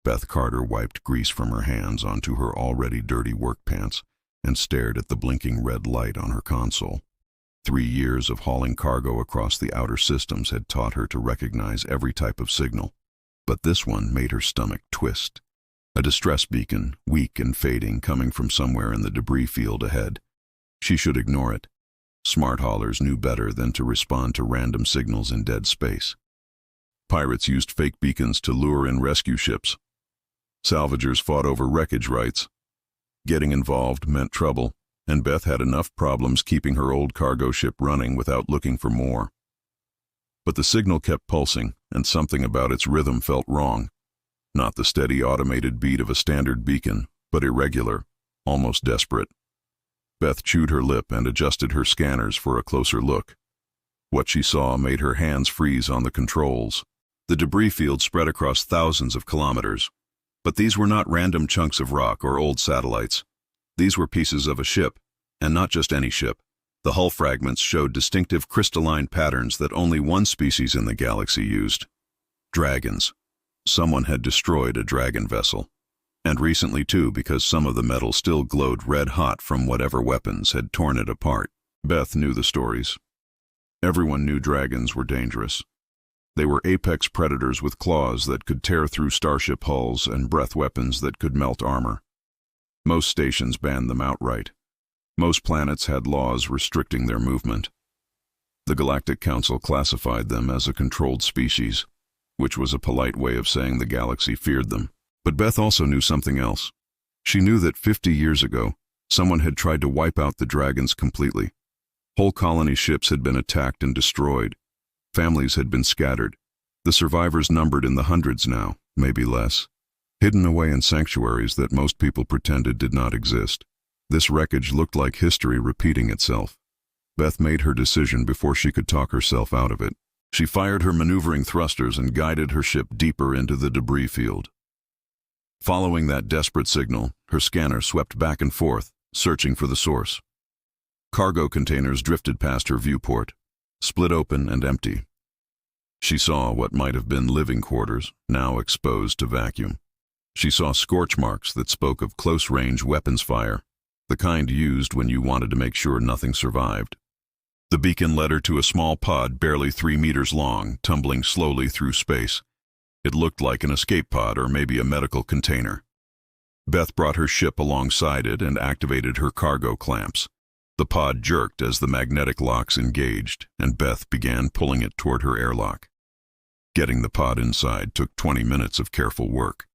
Beth Carter wiped grease from her hands onto her already dirty work pants and stared at the blinking red light on her console. 3 years of hauling cargo across the outer systems had taught her to recognize every type of signal, but this one made her stomach twist. A distress beacon, weak and fading, coming from somewhere in the debris field ahead. She should ignore it. Smart haulers knew better than to respond to random signals in dead space. Pirates used fake beacons to lure in rescue ships. Salvagers fought over wreckage rights. Getting involved meant trouble, and Beth had enough problems keeping her old cargo ship running without looking for more. But the signal kept pulsing, and something about its rhythm felt wrong. Not the steady automated beat of a standard beacon, but irregular, almost desperate. Beth chewed her lip and adjusted her scanners for a closer look. What she saw made her hands freeze on the controls. The debris field spread across thousands of kilometers. But these were not random chunks of rock or old satellites. These were pieces of a ship, and not just any ship. The hull fragments showed distinctive crystalline patterns that only one species in the galaxy used. Dragons. Someone had destroyed a dragon vessel. And recently too, because some of the metal still glowed red-hot from whatever weapons had torn it apart. Beth knew the stories. Everyone knew dragons were dangerous. They were apex predators with claws that could tear through starship hulls and breath weapons that could melt armor. Most stations banned them outright. Most planets had laws restricting their movement. The Galactic Council classified them as a controlled species, which was a polite way of saying the galaxy feared them. But Beth also knew something else. She knew that 50 years ago, someone had tried to wipe out the dragons completely. Whole colony ships had been attacked and destroyed. Families had been scattered. The survivors numbered in the hundreds now, maybe less, hidden away in sanctuaries that most people pretended did not exist. This wreckage looked like history repeating itself. Beth made her decision before she could talk herself out of it. She fired her maneuvering thrusters and guided her ship deeper into the debris field. Following that desperate signal, her scanner swept back and forth, searching for the source. Cargo containers drifted past her viewport, split open and empty. She saw what might have been living quarters, now exposed to vacuum. She saw scorch marks that spoke of close-range weapons fire, the kind used when you wanted to make sure nothing survived. The beacon led her to a small pod barely 3 meters long, tumbling slowly through space. It looked like an escape pod or maybe a medical container. Beth brought her ship alongside it and activated her cargo clamps. The pod jerked as the magnetic locks engaged, and Beth began pulling it toward her airlock. Getting the pod inside took 20 minutes of careful work.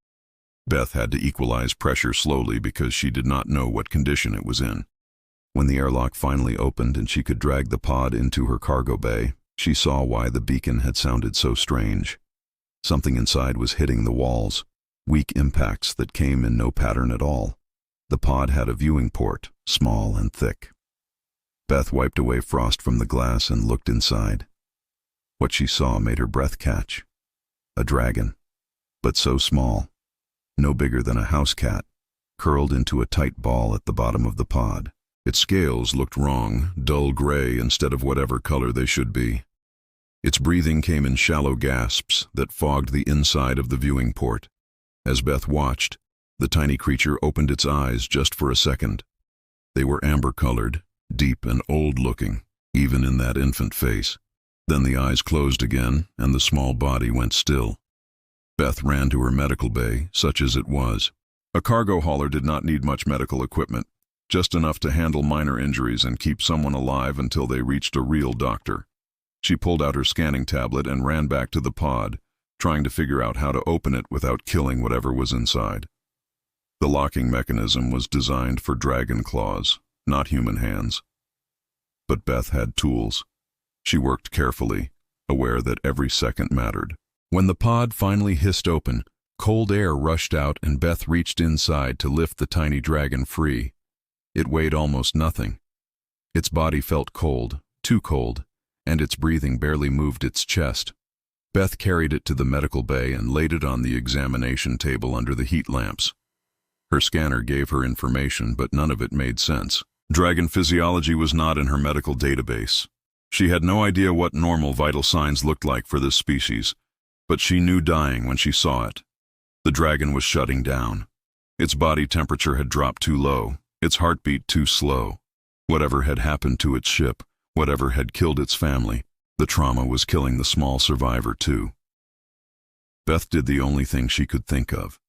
Beth had to equalize pressure slowly because she did not know what condition it was in. When the airlock finally opened and she could drag the pod into her cargo bay, she saw why the beacon had sounded so strange. Something inside was hitting the walls, weak impacts that came in no pattern at all. The pod had a viewing port, small and thick. Beth wiped away frost from the glass and looked inside. What she saw made her breath catch. A dragon, but so small, no bigger than a house cat, curled into a tight ball at the bottom of the pod. Its scales looked wrong, dull gray instead of whatever color they should be. Its breathing came in shallow gasps that fogged the inside of the viewing port. As Beth watched, the tiny creature opened its eyes just for a second. They were amber-colored, deep and old-looking, even in that infant face. Then the eyes closed again, and the small body went still. Beth ran to her medical bay, such as it was. A cargo hauler did not need much medical equipment, just enough to handle minor injuries and keep someone alive until they reached a real doctor. She pulled out her scanning tablet and ran back to the pod, trying to figure out how to open it without killing whatever was inside. The locking mechanism was designed for dragon claws, not human hands. But Beth had tools. She worked carefully, aware that every second mattered. When the pod finally hissed open, cold air rushed out and Beth reached inside to lift the tiny dragon free. It weighed almost nothing. Its body felt cold, too cold, and its breathing barely moved its chest. Beth carried it to the medical bay and laid it on the examination table under the heat lamps. Her scanner gave her information, but none of it made sense. Dragon physiology was not in her medical database. She had no idea what normal vital signs looked like for this species, but she knew dying when she saw it. The dragon was shutting down. Its body temperature had dropped too low, its heartbeat too slow. Whatever had happened to its ship, whatever had killed its family, the trauma was killing the small survivor too. Beth did the only thing she could think of.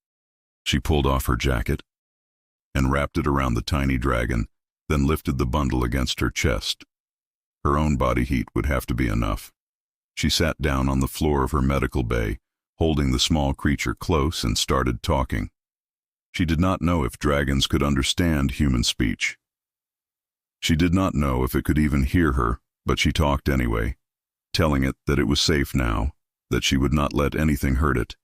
She pulled off her jacket and wrapped it around the tiny dragon, then lifted the bundle against her chest. Her own body heat would have to be enough. She sat down on the floor of her medical bay, holding the small creature close, and started talking. She did not know if dragons could understand human speech. She did not know if it could even hear her, but she talked anyway, telling it that it was safe now, that she would not let anything hurt it,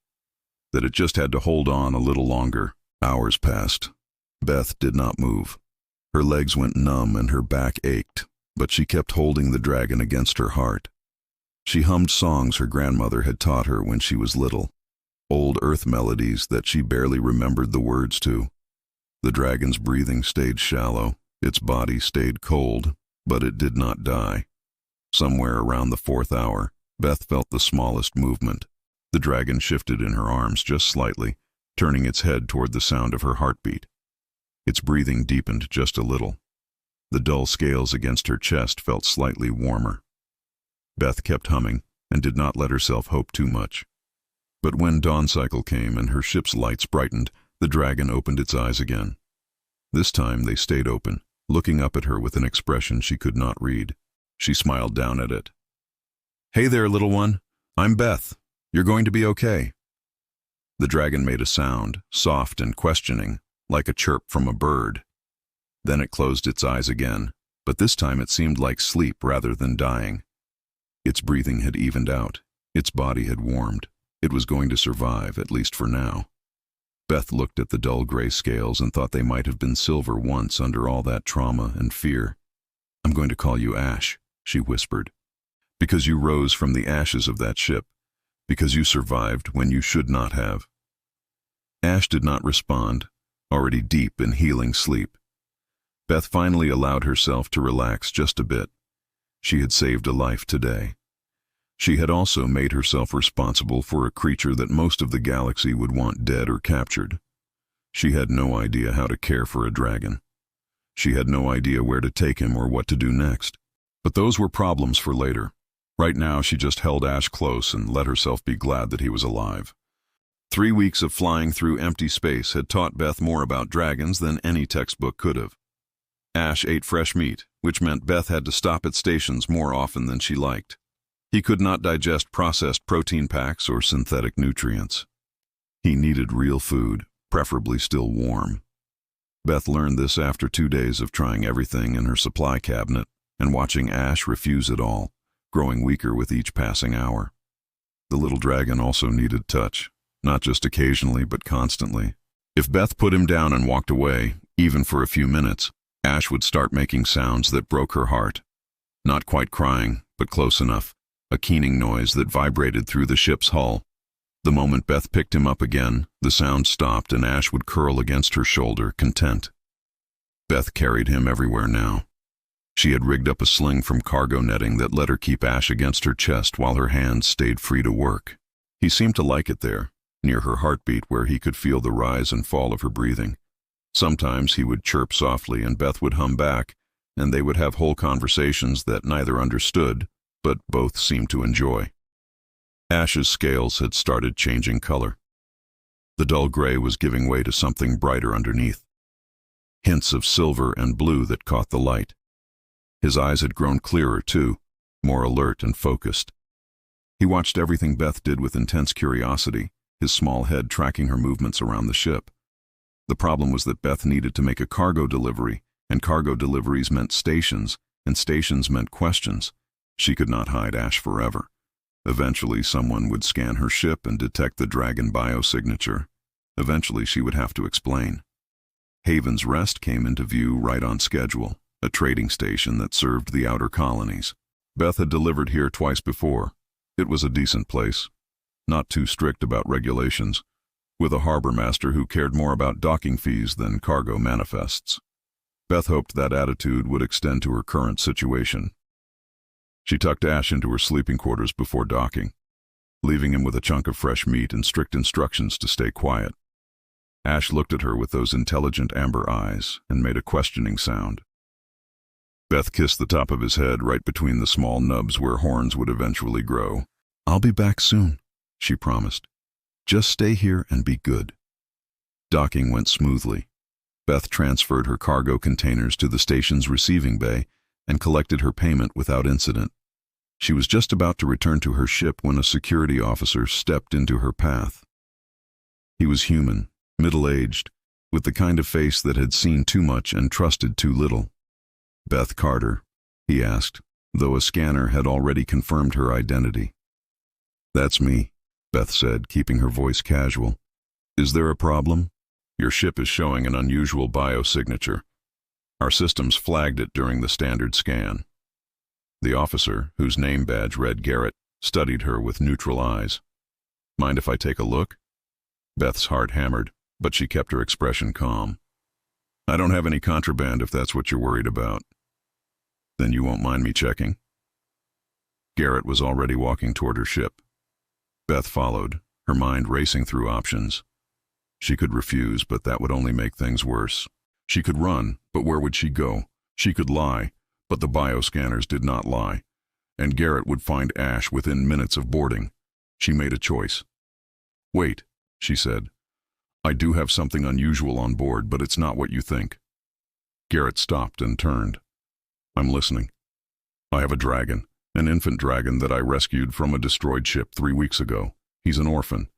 that it just had to hold on a little longer. Hours passed. Beth did not move. Her legs went numb and her back ached, but she kept holding the dragon against her heart. She hummed songs her grandmother had taught her when she was little, old earth melodies that she barely remembered the words to. The dragon's breathing stayed shallow, its body stayed cold, but it did not die. Somewhere around the 4th hour, Beth felt the smallest movement. The dragon shifted in her arms just slightly, turning its head toward the sound of her heartbeat. Its breathing deepened just a little. The dull scales against her chest felt slightly warmer. Beth kept humming and did not let herself hope too much. But when dawn cycle came and her ship's lights brightened, the dragon opened its eyes again. This time they stayed open, looking up at her with an expression she could not read. She smiled down at it. "Hey there, little one. I'm Beth. You're going to be okay." The dragon made a sound, soft and questioning, like a chirp from a bird. Then it closed its eyes again, but this time it seemed like sleep rather than dying. Its breathing had evened out. Its body had warmed. It was going to survive, at least for now. Beth looked at the dull gray scales and thought they might have been silver once under all that trauma and fear. "I'm going to call you Ash," she whispered, "because you rose from the ashes of that ship, because you survived when you should not have." Ash did not respond, already deep in healing sleep. Beth finally allowed herself to relax just a bit. She had saved a life today. She had also made herself responsible for a creature that most of the galaxy would want dead or captured. She had no idea how to care for a dragon. She had no idea where to take him or what to do next. But those were problems for later. Right now she just held Ash close and let herself be glad that he was alive. 3 weeks of flying through empty space had taught Beth more about dragons than any textbook could have. Ash ate fresh meat, which meant Beth had to stop at stations more often than she liked. He could not digest processed protein packs or synthetic nutrients. He needed real food, preferably still warm. Beth learned this after 2 days of trying everything in her supply cabinet and watching Ash refuse it all, growing weaker with each passing hour. The little dragon also needed touch, not just occasionally but constantly. If Beth put him down and walked away, even for a few minutes, Ash would start making sounds that broke her heart. Not quite crying, but close enough, a keening noise that vibrated through the ship's hull. The moment Beth picked him up again, the sound stopped and Ash would curl against her shoulder, content. Beth carried him everywhere now. She had rigged up a sling from cargo netting that let her keep Ash against her chest while her hands stayed free to work. He seemed to like it there, near her heartbeat where he could feel the rise and fall of her breathing. Sometimes he would chirp softly and Beth would hum back, and they would have whole conversations that neither understood, but both seemed to enjoy. Ash's scales had started changing color. The dull gray was giving way to something brighter underneath. Hints of silver and blue that caught the light. His eyes had grown clearer too, more alert and focused. He watched everything Beth did with intense curiosity, his small head tracking her movements around the ship. The problem was that Beth needed to make a cargo delivery, and cargo deliveries meant stations, and stations meant questions. She could not hide Ash forever. Eventually someone would scan her ship and detect the dragon biosignature. Eventually she would have to explain. Haven's Rest came into view right on schedule, a trading station that served the outer colonies. Beth had delivered here twice before. It was a decent place, not too strict about regulations, with a harbor master who cared more about docking fees than cargo manifests. Beth hoped that attitude would extend to her current situation. She tucked Ash into her sleeping quarters before docking. leaving him with a chunk of fresh meat and strict instructions to stay quiet. Ash looked at her with those intelligent amber eyes and made a questioning sound. Beth kissed the top of his head right between the small nubs where horns would eventually grow. "I'll be back soon," she promised. "Just stay here and be good." Docking went smoothly. Beth transferred her cargo containers to the station's receiving bay and collected her payment without incident. She was just about to return to her ship when a security officer stepped into her path. He was human, middle-aged, with the kind of face that had seen too much and trusted too little. "Beth Carter?" he asked, though a scanner had already confirmed her identity. "That's me," Beth said, keeping her voice casual. "Is there a problem? Your ship is showing an unusual biosignature. Our systems flagged it during the standard scan." The officer, whose name badge read Garrett, studied her with neutral eyes. "Mind if I take a look?" Beth's heart hammered, but she kept her expression calm. "I don't have any contraband if that's what you're worried about." "Then you won't mind me checking?" Garrett was already walking toward her ship. Beth followed, her mind racing through options. She could refuse, but that would only make things worse. She could run, but where would she go? She could lie, but the bioscanners did not lie. And Garrett would find Ash within minutes of boarding. She made a choice. "Wait," she said. "I do have something unusual on board, but it's not what you think." Garrett stopped and turned. "I'm listening. I have a dragon, an infant dragon that I rescued from a destroyed ship 3 weeks ago. He's an orphan.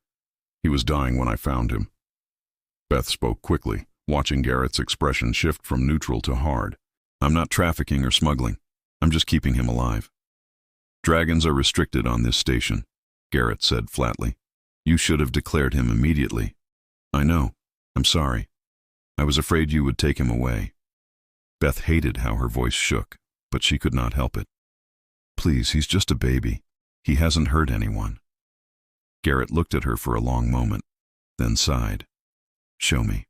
He was dying when I found him." Beth spoke quickly, watching Garrett's expression shift from neutral to hard. "I'm not trafficking or smuggling. I'm just keeping him alive." "Dragons are restricted on this station," Garrett said flatly. "You should have declared him immediately." "I know. I'm sorry. I was afraid you would take him away." Beth hated how her voice shook, but she could not help it. "Please, he's just a baby. He hasn't hurt anyone." Garrett looked at her for a long moment, then sighed. "Show me."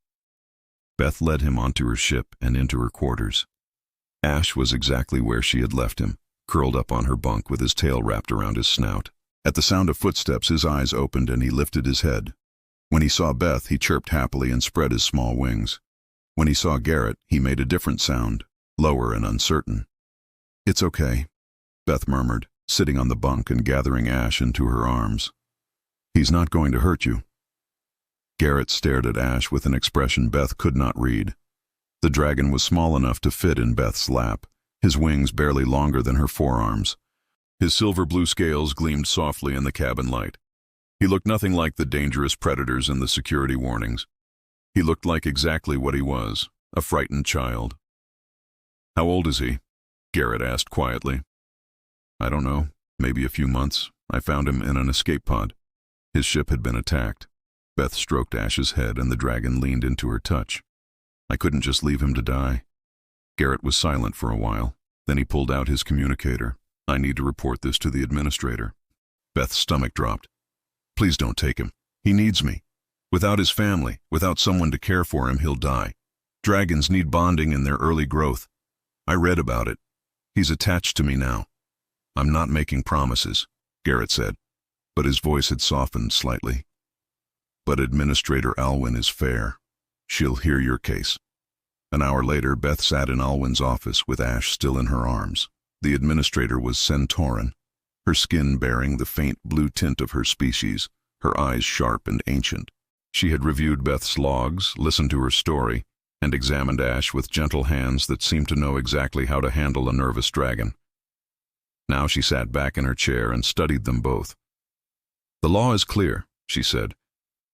Beth led him onto her ship and into her quarters. Ash was exactly where she had left him, curled up on her bunk with his tail wrapped around his snout. At the sound of footsteps, his eyes opened and he lifted his head. When he saw Beth, he chirped happily and spread his small wings. When he saw Garrett, he made a different sound, lower and uncertain. "It's okay," Beth murmured, sitting on the bunk and gathering Ash into her arms. "He's not going to hurt you." Garrett stared at Ash with an expression Beth could not read. The dragon was small enough to fit in Beth's lap, his wings barely longer than her forearms. His silver-blue scales gleamed softly in the cabin light. He looked nothing like the dangerous predators in the security warnings. He looked like exactly what he was, a frightened child. "How old is he?" Garrett asked quietly. "I don't know, maybe a few months. I found him in an escape pod. His ship had been attacked." Beth stroked Ash's head and the dragon leaned into her touch. "I couldn't just leave him to die." Garrett was silent for a while. Then he pulled out his communicator. "I need to report this to the administrator." Beth's stomach dropped. "Please don't take him. He needs me. Without his family, without someone to care for him, he'll die. Dragons need bonding in their early growth. I read about it. He's attached to me now." "I'm not making promises," Garrett said, but his voice had softened slightly. "But Administrator Alwyn is fair. She'll hear your case." An hour later, Beth sat in Alwyn's office with Ash still in her arms. The administrator was Centauran, her skin bearing the faint blue tint of her species, her eyes sharp and ancient. She had reviewed Beth's logs, listened to her story, and examined Ash with gentle hands that seemed to know exactly how to handle a nervous dragon. Now she sat back in her chair and studied them both. "The law is clear," she said.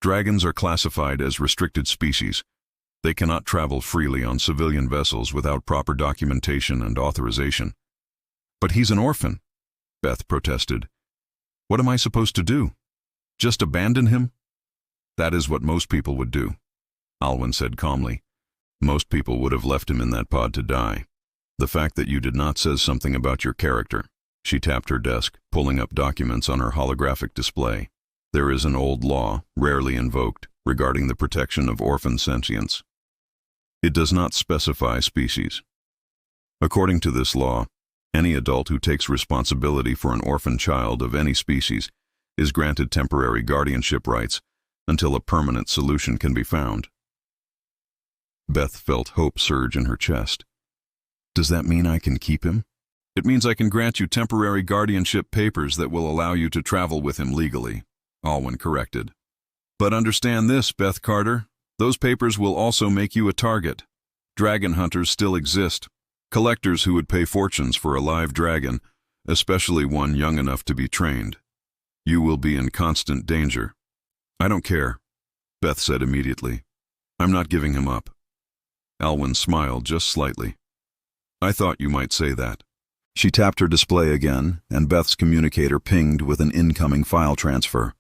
"Dragons are classified as restricted species. They cannot travel freely on civilian vessels without proper documentation and authorization." "But he's an orphan," Beth protested. "What am I supposed to do? Just abandon him?" "That is what most people would do," Alwyn said calmly. "Most people would have left him in that pod to die. The fact that you did not says something about your character." She tapped her desk, pulling up documents on her holographic display. "There is an old law, rarely invoked, regarding the protection of orphan sentience. It does not specify species. According to this law, any adult who takes responsibility for an orphan child of any species is granted temporary guardianship rights until a permanent solution can be found. Beth felt hope surge in her chest. Does that mean I can keep him? It means I can grant you temporary guardianship papers that will allow you to travel with him legally, Alwyn corrected. But understand this, Beth Carter, those papers will also make you a target. Dragon hunters still exist, collectors who would pay fortunes for a live dragon, especially one young enough to be trained. You will be in constant danger. I don't care, Beth said immediately. I'm not giving him up. Alwyn smiled just slightly. I thought you might say that. She tapped her display again, and Beth's communicator pinged with an incoming file transfer.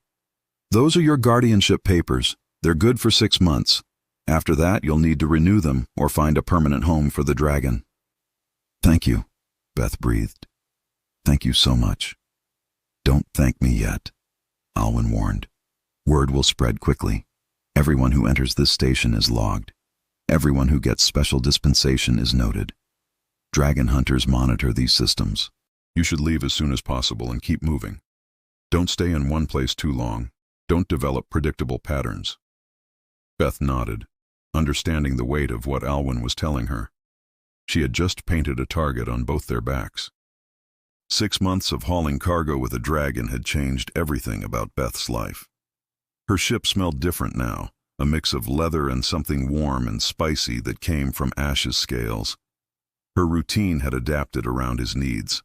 Those are your guardianship papers. They're good for 6 months. After that, you'll need to renew them or find a permanent home for the dragon. Thank you, Beth breathed. Thank you so much. Don't thank me yet, Alwyn warned. Word will spread quickly. Everyone who enters this station is logged. Everyone who gets special dispensation is noted. Dragon hunters monitor these systems. You should leave as soon as possible and keep moving. Don't stay in one place too long. Don't develop predictable patterns. Beth nodded, understanding the weight of what Alwyn was telling her. She had just painted a target on both their backs. 6 months of hauling cargo with a dragon had changed everything about Beth's life. Her ship smelled different now, a mix of leather and something warm and spicy that came from Ash's scales. Her routine had adapted around his needs.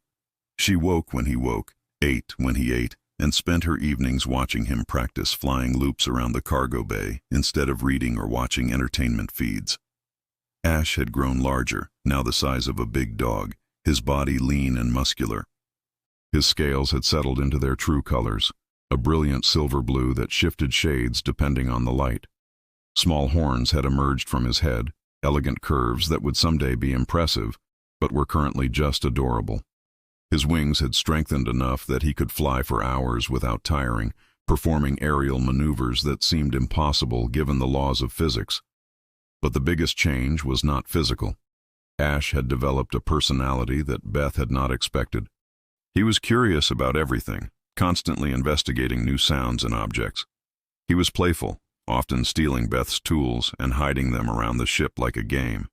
She woke when he woke, ate when he ate, and spent her evenings watching him practice flying loops around the cargo bay instead of reading or watching entertainment feeds. Ash had grown larger, now the size of a big dog, his body lean and muscular. His scales had settled into their true colors, a brilliant silver blue that shifted shades depending on the light. Small horns had emerged from his head, elegant curves that would someday be impressive, but were currently just adorable. His wings had strengthened enough that he could fly for hours without tiring, performing aerial maneuvers that seemed impossible given the laws of physics. But the biggest change was not physical. Ash had developed a personality that Beth had not expected. He was curious about everything, constantly investigating new sounds and objects. He was playful, often stealing Beth's tools and hiding them around the ship like a game.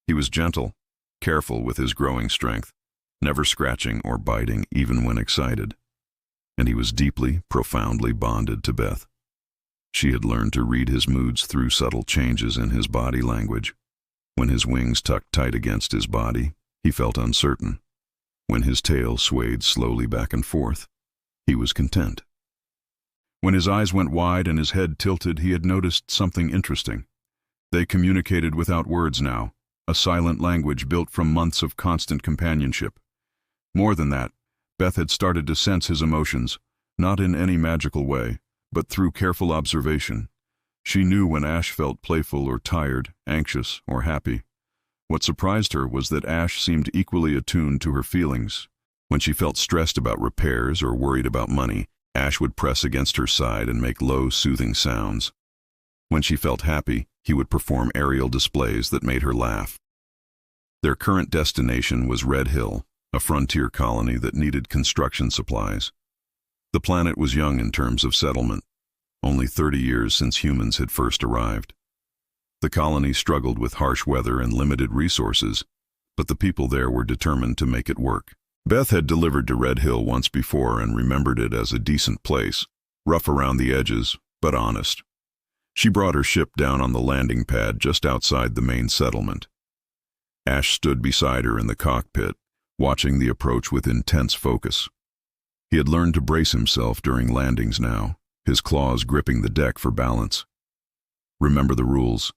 He was gentle, careful with his growing strength, never scratching or biting even when excited. And he was deeply, profoundly bonded to Beth. She had learned to read his moods through subtle changes in his body language. When his wings tucked tight against his body, he felt uncertain. When his tail swayed slowly back and forth, he was content. When his eyes went wide and his head tilted, he had noticed something interesting. They communicated without words now, a silent language built from months of constant companionship. More than that, Beth had started to sense his emotions, not in any magical way, but through careful observation. She knew when Ash felt playful or tired, anxious or happy. What surprised her was that Ash seemed equally attuned to her feelings. When she felt stressed about repairs or worried about money, Ash would press against her side and make low, soothing sounds. When she felt happy, he would perform aerial displays that made her laugh. Their current destination was Red Hill, a frontier colony that needed construction supplies. The planet was young in terms of settlement, only 30 years since humans had first arrived. The colony struggled with harsh weather and limited resources, but the people there were determined to make it work. Beth had delivered to Red Hill once before and remembered it as a decent place, rough around the edges, but honest. She brought her ship down on the landing pad just outside the main settlement. Ash stood beside her in the cockpit, watching the approach with intense focus. He had learned to brace himself during landings now, his claws gripping the deck for balance. "Remember the rules,"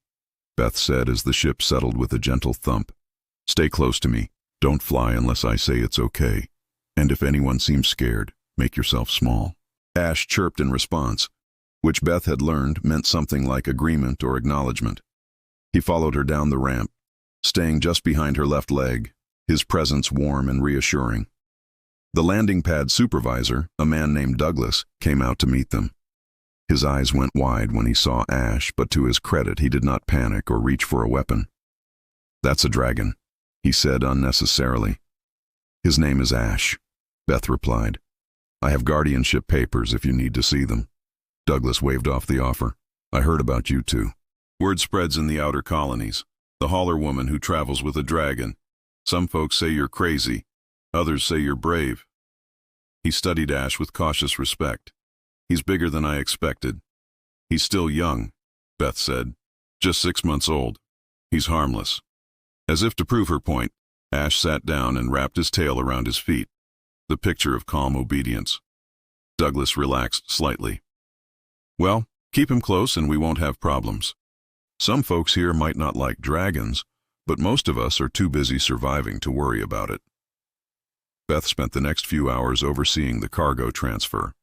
Beth said as the ship settled with a gentle thump. "Stay close to me. Don't fly unless I say it's okay. And if anyone seems scared, make yourself small." Ash chirped in response, which Beth had learned meant something like agreement or acknowledgement. He followed her down the ramp, staying just behind her left leg, his presence warm and reassuring. The landing pad supervisor, a man named Douglas, came out to meet them. His eyes went wide when he saw Ash, but to his credit, he did not panic or reach for a weapon. "That's a dragon," he said unnecessarily. "His name is Ash," Beth replied. I have guardianship papers if you need to see them. Douglas waved off the offer. I heard about you two. Word spreads in the outer colonies. The hauler woman who travels with a dragon. Some folks say you're crazy. Others say you're brave. He studied Ash with cautious respect. He's bigger than I expected. He's still young, Beth said. Just 6 months old. He's harmless. As if to prove her point, Ash sat down and wrapped his tail around his feet, the picture of calm obedience. Douglas relaxed slightly. Well, keep him close and we won't have problems. Some folks here might not like dragons, but most of us are too busy surviving to worry about it. Beth spent the next few hours overseeing the cargo transfer.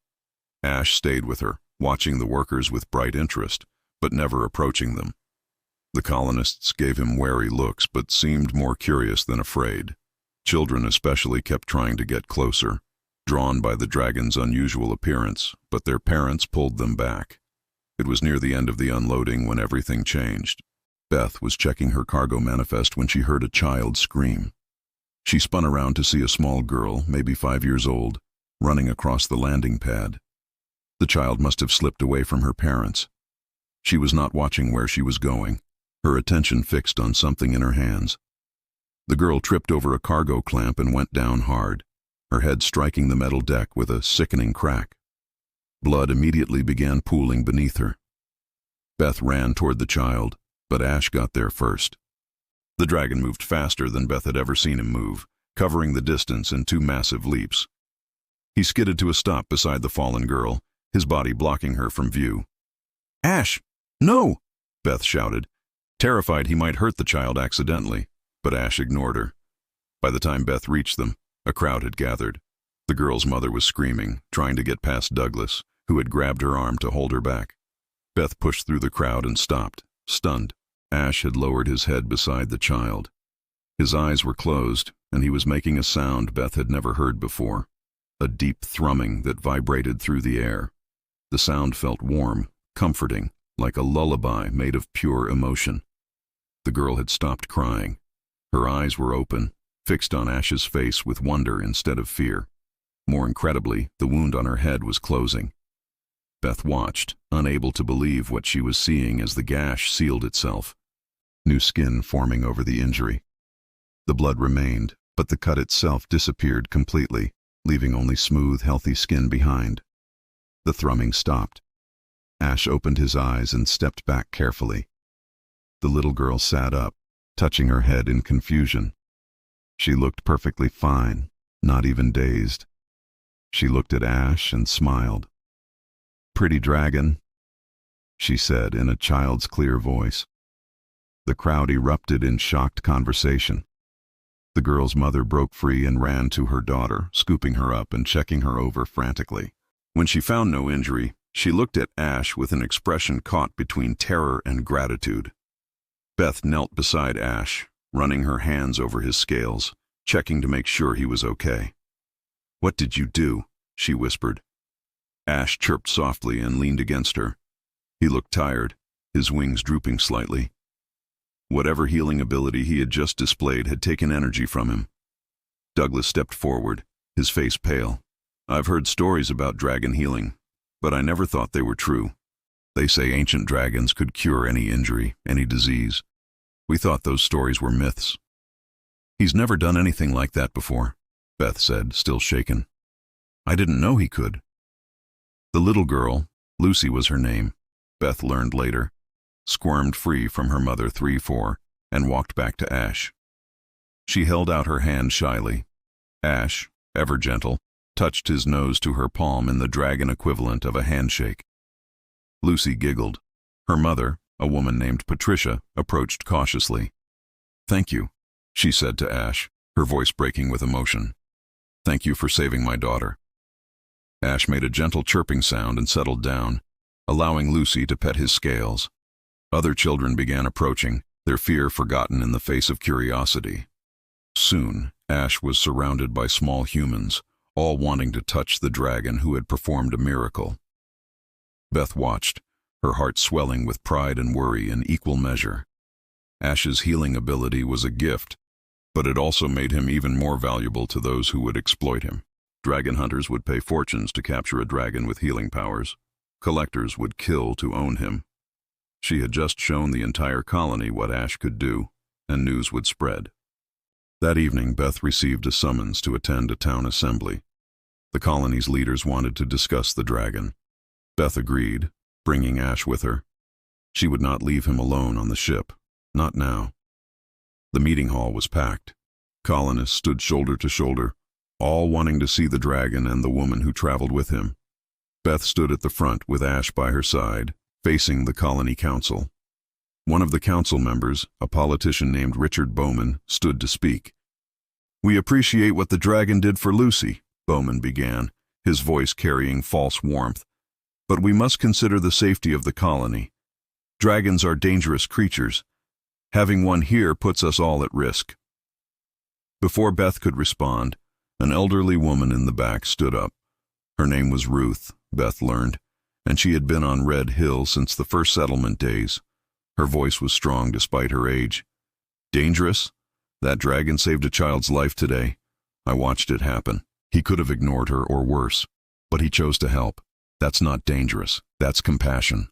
Ash stayed with her, watching the workers with bright interest, but never approaching them. The colonists gave him wary looks, but seemed more curious than afraid. Children especially kept trying to get closer, drawn by the dragon's unusual appearance, but their parents pulled them back. It was near the end of the unloading when everything changed. Beth was checking her cargo manifest when she heard a child scream. She spun around to see a small girl, maybe 5 years old, running across the landing pad. The child must have slipped away from her parents. She was not watching where she was going, her attention fixed on something in her hands. The girl tripped over a cargo clamp and went down hard, her head striking the metal deck with a sickening crack. Blood immediately began pooling beneath her. Beth ran toward the child, but Ash got there first. The dragon moved faster than Beth had ever seen him move, covering the distance in 2 massive leaps. He skidded to a stop beside the fallen girl, his body blocking her from view. "Ash, no!" Beth shouted, terrified he might hurt the child accidentally, but Ash ignored her. By the time Beth reached them, a crowd had gathered. The girl's mother was screaming, trying to get past Douglas, who had grabbed her arm to hold her back. Beth pushed through the crowd and stopped, stunned. Ash had lowered his head beside the child. His eyes were closed, and he was making a sound Beth had never heard before, a deep thrumming that vibrated through the air. The sound felt warm, comforting, like a lullaby made of pure emotion. The girl had stopped crying. Her eyes were open, fixed on Ash's face with wonder instead of fear. More incredibly, the wound on her head was closing. Beth watched, unable to believe what she was seeing as the gash sealed itself. New skin forming over the injury. The blood remained, but the cut itself disappeared completely, leaving only smooth, healthy skin behind. The thrumming stopped. Ash opened his eyes and stepped back carefully. The little girl sat up, touching her head in confusion. She looked perfectly fine, not even dazed. She looked at Ash and smiled. "Pretty dragon," she said in a child's clear voice. The crowd erupted in shocked conversation. The girl's mother broke free and ran to her daughter, scooping her up and checking her over frantically. When she found no injury, she looked at Ash with an expression caught between terror and gratitude. Beth knelt beside Ash, running her hands over his scales, checking to make sure he was okay. "What did you do?" she whispered. Ash chirped softly and leaned against her. He looked tired, his wings drooping slightly. Whatever healing ability he had just displayed had taken energy from him. Douglas stepped forward, his face pale. "I've heard stories about dragon healing, but I never thought they were true. They say ancient dragons could cure any injury, any disease. We thought those stories were myths." "He's never done anything like that before," Beth said, still shaken. "I didn't know he could." The little girl, Lucy was her name, Beth learned later, squirmed free from her mother 3-4 and walked back to Ash. She held out her hand shyly. Ash, ever gentle, touched his nose to her palm in the dragon equivalent of a handshake. Lucy giggled. Her mother, a woman named Patricia, approached cautiously. "Thank you," she said to Ash, her voice breaking with emotion. "Thank you for saving my daughter." Ash made a gentle chirping sound and settled down, allowing Lucy to pet his scales. Other children began approaching, their fear forgotten in the face of curiosity. Soon, Ash was surrounded by small humans, all wanting to touch the dragon who had performed a miracle. Beth watched, her heart swelling with pride and worry in equal measure. Ash's healing ability was a gift, but it also made him even more valuable to those who would exploit him. Dragon hunters would pay fortunes to capture a dragon with healing powers. Collectors would kill to own him. She had just shown the entire colony what Ash could do, and news would spread. That evening, Beth received a summons to attend a town assembly. The colony's leaders wanted to discuss the dragon. Beth agreed, bringing Ash with her. She would not leave him alone on the ship, not now. The meeting hall was packed. Colonists stood shoulder to shoulder, all wanting to see the dragon and the woman who traveled with him. Beth stood at the front with Ash by her side, facing the colony council. One of the council members, a politician named Richard Bowman, stood to speak. "We appreciate what the dragon did for Lucy," Bowman began, his voice carrying false warmth. "But we must consider the safety of the colony. Dragons are dangerous creatures. Having one here puts us all at risk." Before Beth could respond, an elderly woman in the back stood up. Her name was Ruth, Beth learned, and she had been on Red Hill since the first settlement days. Her voice was strong despite her age. "Dangerous? That dragon saved a child's life today. I watched it happen. He could have ignored her or worse, but he chose to help. That's not dangerous. That's compassion."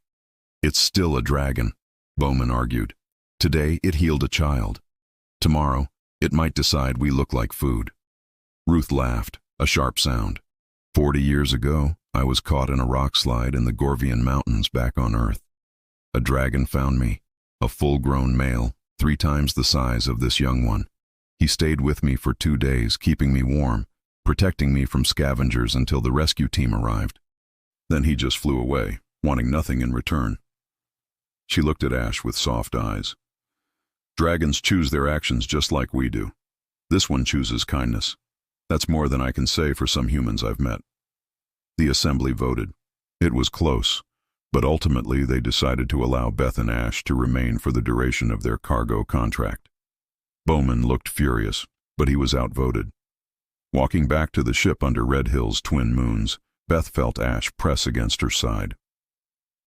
"It's still a dragon," Bowman argued. "Today it healed a child. Tomorrow it might decide we look like food." Ruth laughed, a sharp sound. 40 years ago, I was caught in a rock slide in the Gorvian Mountains back on Earth. A dragon found me, a full-grown male, 3 times the size of this young one. He stayed with me for 2 days, keeping me warm, protecting me from scavengers until the rescue team arrived. Then he just flew away, wanting nothing in return. She looked at Ash with soft eyes. "Dragons choose their actions just like we do. This one chooses kindness. That's more than I can say for some humans I've met." The assembly voted. It was close, but ultimately they decided to allow Beth and Ash to remain for the duration of their cargo contract. Bowman looked furious, but he was outvoted. Walking back to the ship under Red Hill's twin moons, Beth felt Ash press against her side.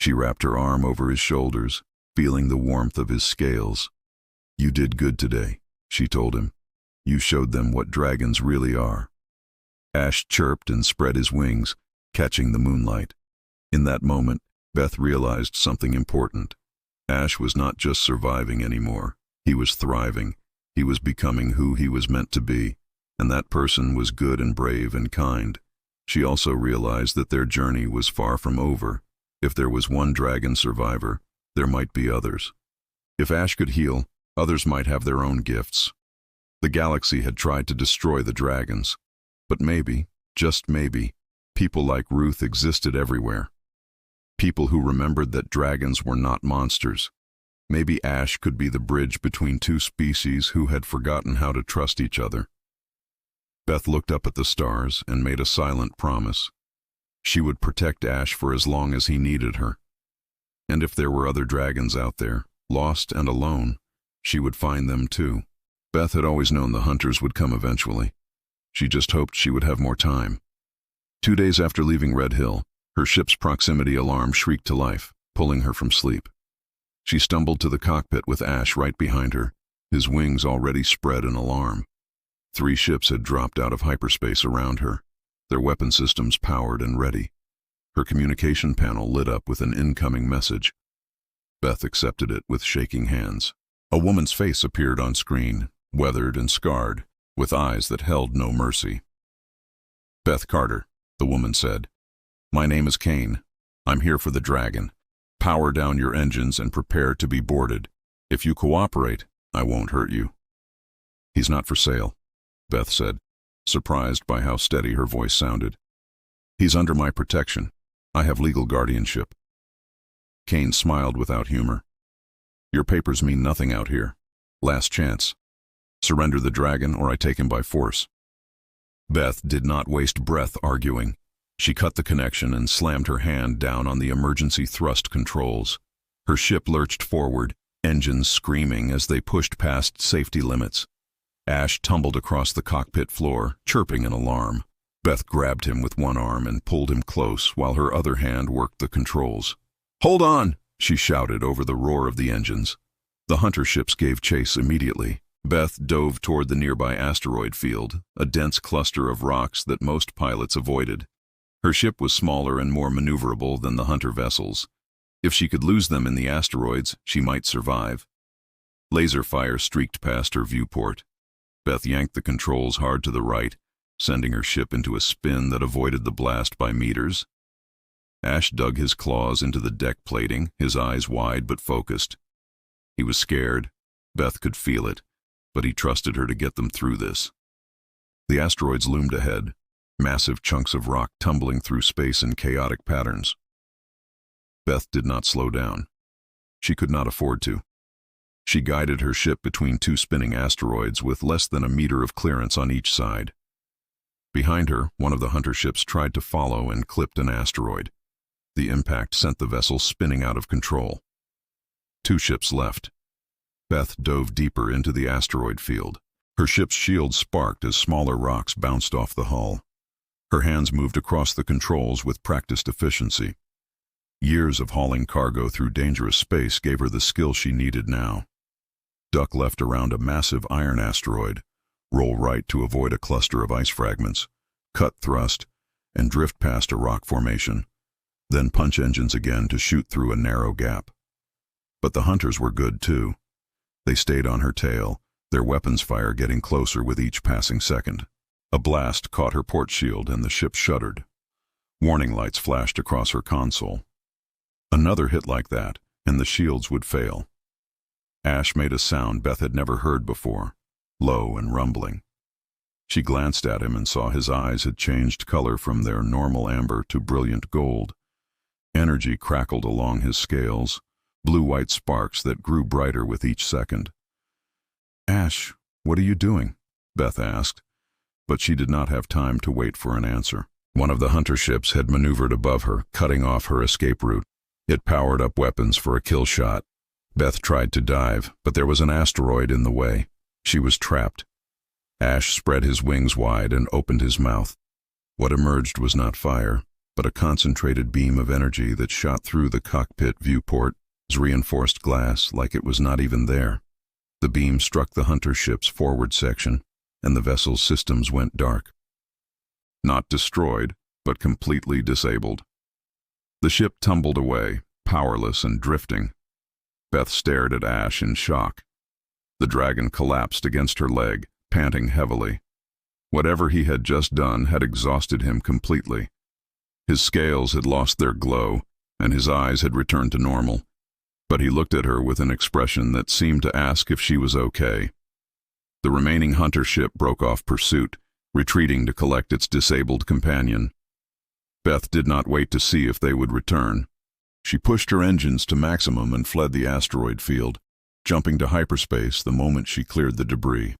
She wrapped her arm over his shoulders, feeling the warmth of his scales. "You did good today," she told him. "You showed them what dragons really are." Ash chirped and spread his wings, catching the moonlight. In that moment, Beth realized something important. Ash was not just surviving anymore. He was thriving. He was becoming who he was meant to be, and that person was good and brave and kind. She also realized that their journey was far from over. If there was one dragon survivor, there might be others. If Ash could heal, others might have their own gifts. The galaxy had tried to destroy the dragons, but maybe, just maybe, people like Ruth existed everywhere. People who remembered that dragons were not monsters. Maybe Ash could be the bridge between 2 species who had forgotten how to trust each other. Beth looked up at the stars and made a silent promise. She would protect Ash for as long as he needed her. And if there were other dragons out there, lost and alone, she would find them too. Beth had always known the hunters would come eventually. She just hoped she would have more time. 2 days after leaving Red Hill, her ship's proximity alarm shrieked to life, pulling her from sleep. She stumbled to the cockpit with Ash right behind her, his wings already spread in alarm. 3 ships had dropped out of hyperspace around her, their weapon systems powered and ready. Her communication panel lit up with an incoming message. Beth accepted it with shaking hands. A woman's face appeared on screen, weathered and scarred, with eyes that held no mercy. "Beth Carter," the woman said. "My name is Kane. I'm here for the dragon. Power down your engines and prepare to be boarded. If you cooperate, I won't hurt you." "He's not for sale," Beth said, surprised by how steady her voice sounded. "He's under my protection. I have legal guardianship." Kane smiled without humor. "Your papers mean nothing out here. Last chance. Surrender the dragon or I take him by force." Beth did not waste breath arguing. She cut the connection and slammed her hand down on the emergency thrust controls. Her ship lurched forward, engines screaming as they pushed past safety limits. Ash tumbled across the cockpit floor, chirping in alarm. Beth grabbed him with one arm and pulled him close while her other hand worked the controls. "Hold on!" she shouted over the roar of the engines. The hunter ships gave chase immediately, Beth dove toward the nearby asteroid field, a dense cluster of rocks that most pilots avoided. Her ship was smaller and more maneuverable than the hunter vessels. If she could lose them in the asteroids, she might survive. Laser fire streaked past her viewport. Beth yanked the controls hard to the right, sending her ship into a spin that avoided the blast by meters. Ash dug his claws into the deck plating, his eyes wide but focused. He was scared. Beth could feel it, but he trusted her to get them through this. The asteroids loomed ahead, massive chunks of rock tumbling through space in chaotic patterns. Beth did not slow down. She could not afford to. She guided her ship between two spinning asteroids with less than a meter of clearance on each side. Behind her, one of the hunter ships tried to follow and clipped an asteroid. The impact sent the vessel spinning out of control. Two ships left. Beth dove deeper into the asteroid field. Her ship's shield sparked as smaller rocks bounced off the hull. Her hands moved across the controls with practiced efficiency. Years of hauling cargo through dangerous space gave her the skill she needed now. Duck left around a massive iron asteroid, roll right to avoid a cluster of ice fragments, cut thrust, and drift past a rock formation, then punch engines again to shoot through a narrow gap. But the hunters were good too. They stayed on her tail, their weapons fire getting closer with each passing second. A blast caught her port shield and the ship shuddered. Warning lights flashed across her console. Another hit like that, and the shields would fail. Ash made a sound Beth had never heard before, low and rumbling. She glanced at him and saw his eyes had changed color from their normal amber to brilliant gold. Energy crackled along his scales, blue-white sparks that grew brighter with each second. "Ash, what are you doing?" Beth asked, but she did not have time to wait for an answer. One of the hunter ships had maneuvered above her, cutting off her escape route. It powered up weapons for a kill shot. Beth tried to dive, but there was an asteroid in the way. She was trapped. Ash spread his wings wide and opened his mouth. What emerged was not fire, but a concentrated beam of energy that shot through the cockpit viewport as reinforced glass like it was not even there. The beam struck the hunter ship's forward section, and the vessel's systems went dark. Not destroyed, but completely disabled. The ship tumbled away, powerless and drifting. Beth stared at Ash in shock. The dragon collapsed against her leg, panting heavily. Whatever he had just done had exhausted him completely. His scales had lost their glow, and his eyes had returned to normal. But he looked at her with an expression that seemed to ask if she was okay. The remaining hunter ship broke off pursuit, retreating to collect its disabled companion. Beth did not wait to see if they would return. She pushed her engines to maximum and fled the asteroid field, jumping to hyperspace the moment she cleared the debris.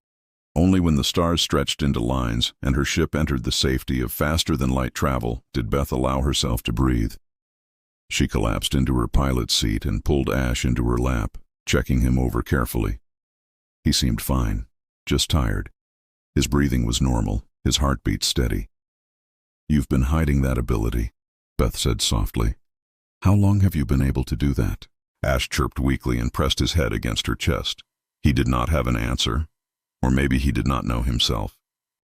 Only when the stars stretched into lines and her ship entered the safety of faster-than-light travel did Beth allow herself to breathe. She collapsed into her pilot's seat and pulled Ash into her lap, checking him over carefully. He seemed fine, just tired. His breathing was normal, his heartbeat steady. "You've been hiding that ability," Beth said softly. "How long have you been able to do that?" Ash chirped weakly and pressed his head against her chest. He did not have an answer, or maybe he did not know himself.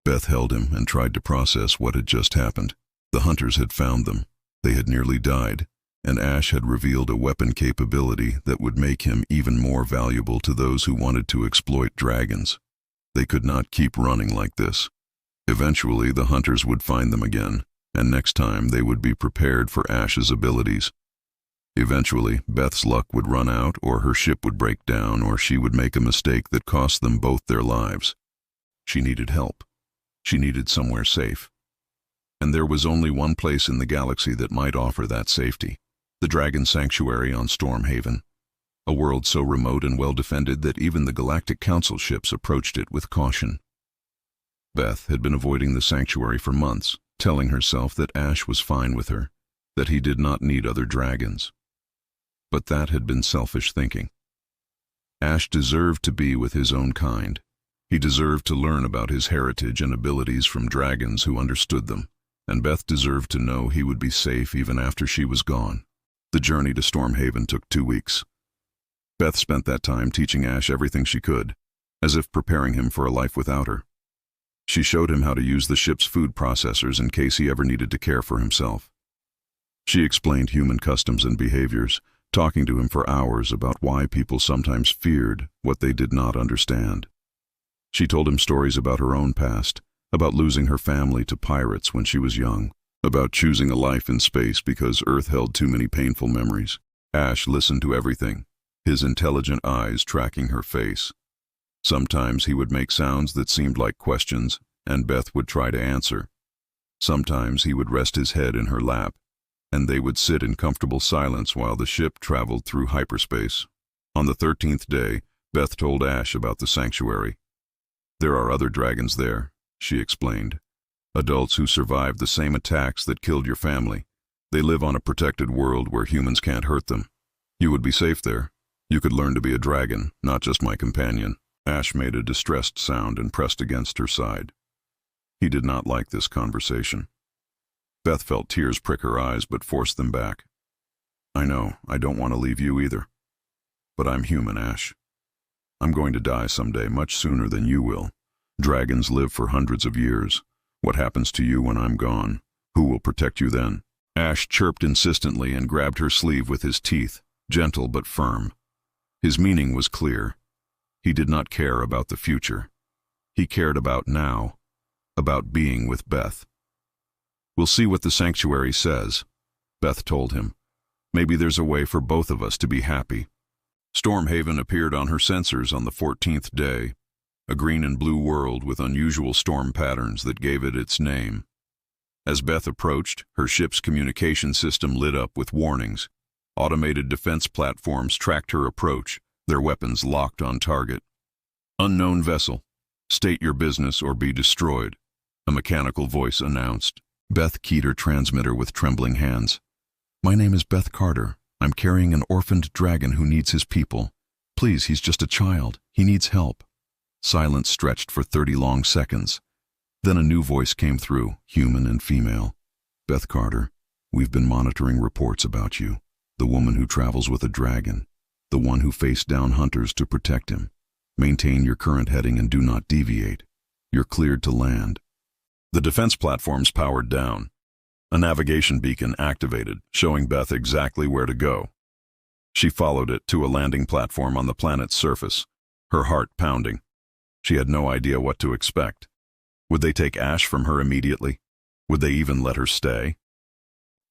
Beth held him and tried to process what had just happened. The hunters had found them. They had nearly died, and Ash had revealed a weapon capability that would make him even more valuable to those who wanted to exploit dragons. They could not keep running like this. Eventually, the hunters would find them again, and next time they would be prepared for Ash's abilities. Eventually, Beth's luck would run out, or her ship would break down, or she would make a mistake that cost them both their lives. She needed help. She needed somewhere safe. And there was only one place in the galaxy that might offer that safety: the Dragon Sanctuary on Stormhaven, a world so remote and well-defended that even the Galactic Council ships approached it with caution. Beth had been avoiding the sanctuary for months, telling herself that Ash was fine with her, that he did not need other dragons. But that had been selfish thinking. Ash deserved to be with his own kind. He deserved to learn about his heritage and abilities from dragons who understood them, and Beth deserved to know he would be safe even after she was gone. The journey to Stormhaven took 2 weeks. Beth spent that time teaching Ash everything she could, as if preparing him for a life without her. She showed him how to use the ship's food processors in case he ever needed to care for himself. She explained human customs and behaviors, talking to him for hours about why people sometimes feared what they did not understand. She told him stories about her own past, about losing her family to pirates when she was young, about choosing a life in space because Earth held too many painful memories. Ash listened to everything, his intelligent eyes tracking her face. Sometimes he would make sounds that seemed like questions, and Beth would try to answer. Sometimes he would rest his head in her lap, and they would sit in comfortable silence while the ship traveled through hyperspace. On the 13th day, Beth told Ash about the sanctuary. "There are other dragons there," she explained. "Adults who survived the same attacks that killed your family. They live on a protected world where humans can't hurt them. You would be safe there. You could learn to be a dragon, not just my companion." Ash made a distressed sound and pressed against her side. He did not like this conversation. Beth felt tears prick her eyes but forced them back. "I know, I don't want to leave you either. But I'm human, Ash. I'm going to die someday, much sooner than you will. Dragons live for hundreds of years. What happens to you when I'm gone? Who will protect you then?" Ash chirped insistently and grabbed her sleeve with his teeth, gentle but firm. His meaning was clear. He did not care about the future. He cared about now, about being with Beth. "We'll see what the sanctuary says," Beth told him. "Maybe there's a way for both of us to be happy." Stormhaven appeared on her sensors on the 14th day, a green and blue world with unusual storm patterns that gave it its name. As Beth approached, her ship's communication system lit up with warnings. Automated defense platforms tracked her approach, their weapons locked on target. "Unknown vessel. State your business or be destroyed," a mechanical voice announced. Beth keyed her transmitter with trembling hands. "My name is Beth Carter. I'm carrying an orphaned dragon who needs his people. Please, he's just a child. He needs help." Silence stretched for 30 long seconds. Then a new voice came through, human and female. "Beth Carter, we've been monitoring reports about you. The woman who travels with a dragon. The one who faced down hunters to protect him. Maintain your current heading and do not deviate. You're cleared to land." The defense platforms powered down. A navigation beacon activated, showing Beth exactly where to go. She followed it to a landing platform on the planet's surface, her heart pounding. She had no idea what to expect. Would they take Ash from her immediately? Would they even let her stay?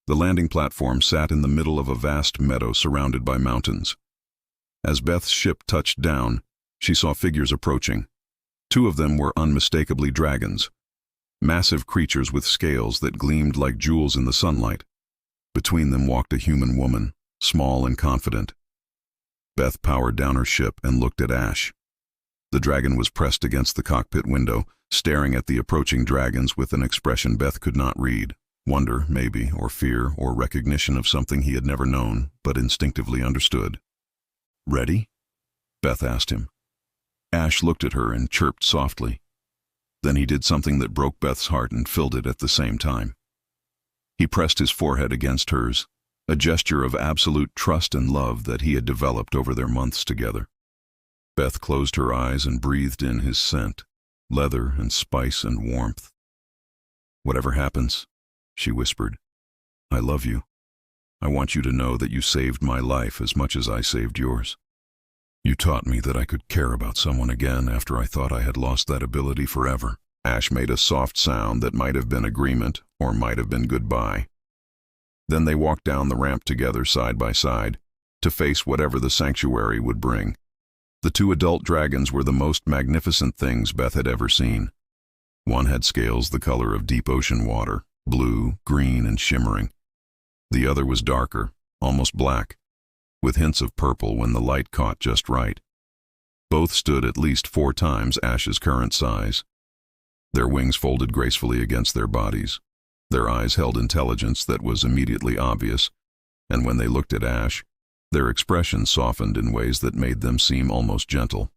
The landing platform sat in the middle of a vast meadow surrounded by mountains. As Beth's ship touched down, she saw figures approaching. 2 of them were unmistakably dragons, massive creatures with scales that gleamed like jewels in the sunlight. Between them walked a human woman, small and confident. Beth powered down her ship and looked at Ash. The dragon was pressed against the cockpit window, staring at the approaching dragons with an expression Beth could not read. Wonder, maybe, or fear, or recognition of something he had never known, but instinctively understood. "Ready?" Beth asked him. Ash looked at her and chirped softly. Then he did something that broke Beth's heart and filled it at the same time. He pressed his forehead against hers, a gesture of absolute trust and love that he had developed over their months together. Beth closed her eyes and breathed in his scent, leather and spice and warmth. "Whatever happens," she whispered, "I love you. I want you to know that you saved my life as much as I saved yours. You taught me that I could care about someone again after I thought I had lost that ability forever." Ash made a soft sound that might have been agreement or might have been goodbye. Then they walked down the ramp together side by side, to face whatever the sanctuary would bring. The 2 adult dragons were the most magnificent things Beth had ever seen. One had scales the color of deep ocean water, blue, green, and shimmering. The other was darker, almost black, with hints of purple when the light caught just right. Both stood at least 4 times Ash's current size. Their wings folded gracefully against their bodies. Their eyes held intelligence that was immediately obvious, and when they looked at Ash, their expression softened in ways that made them seem almost gentle.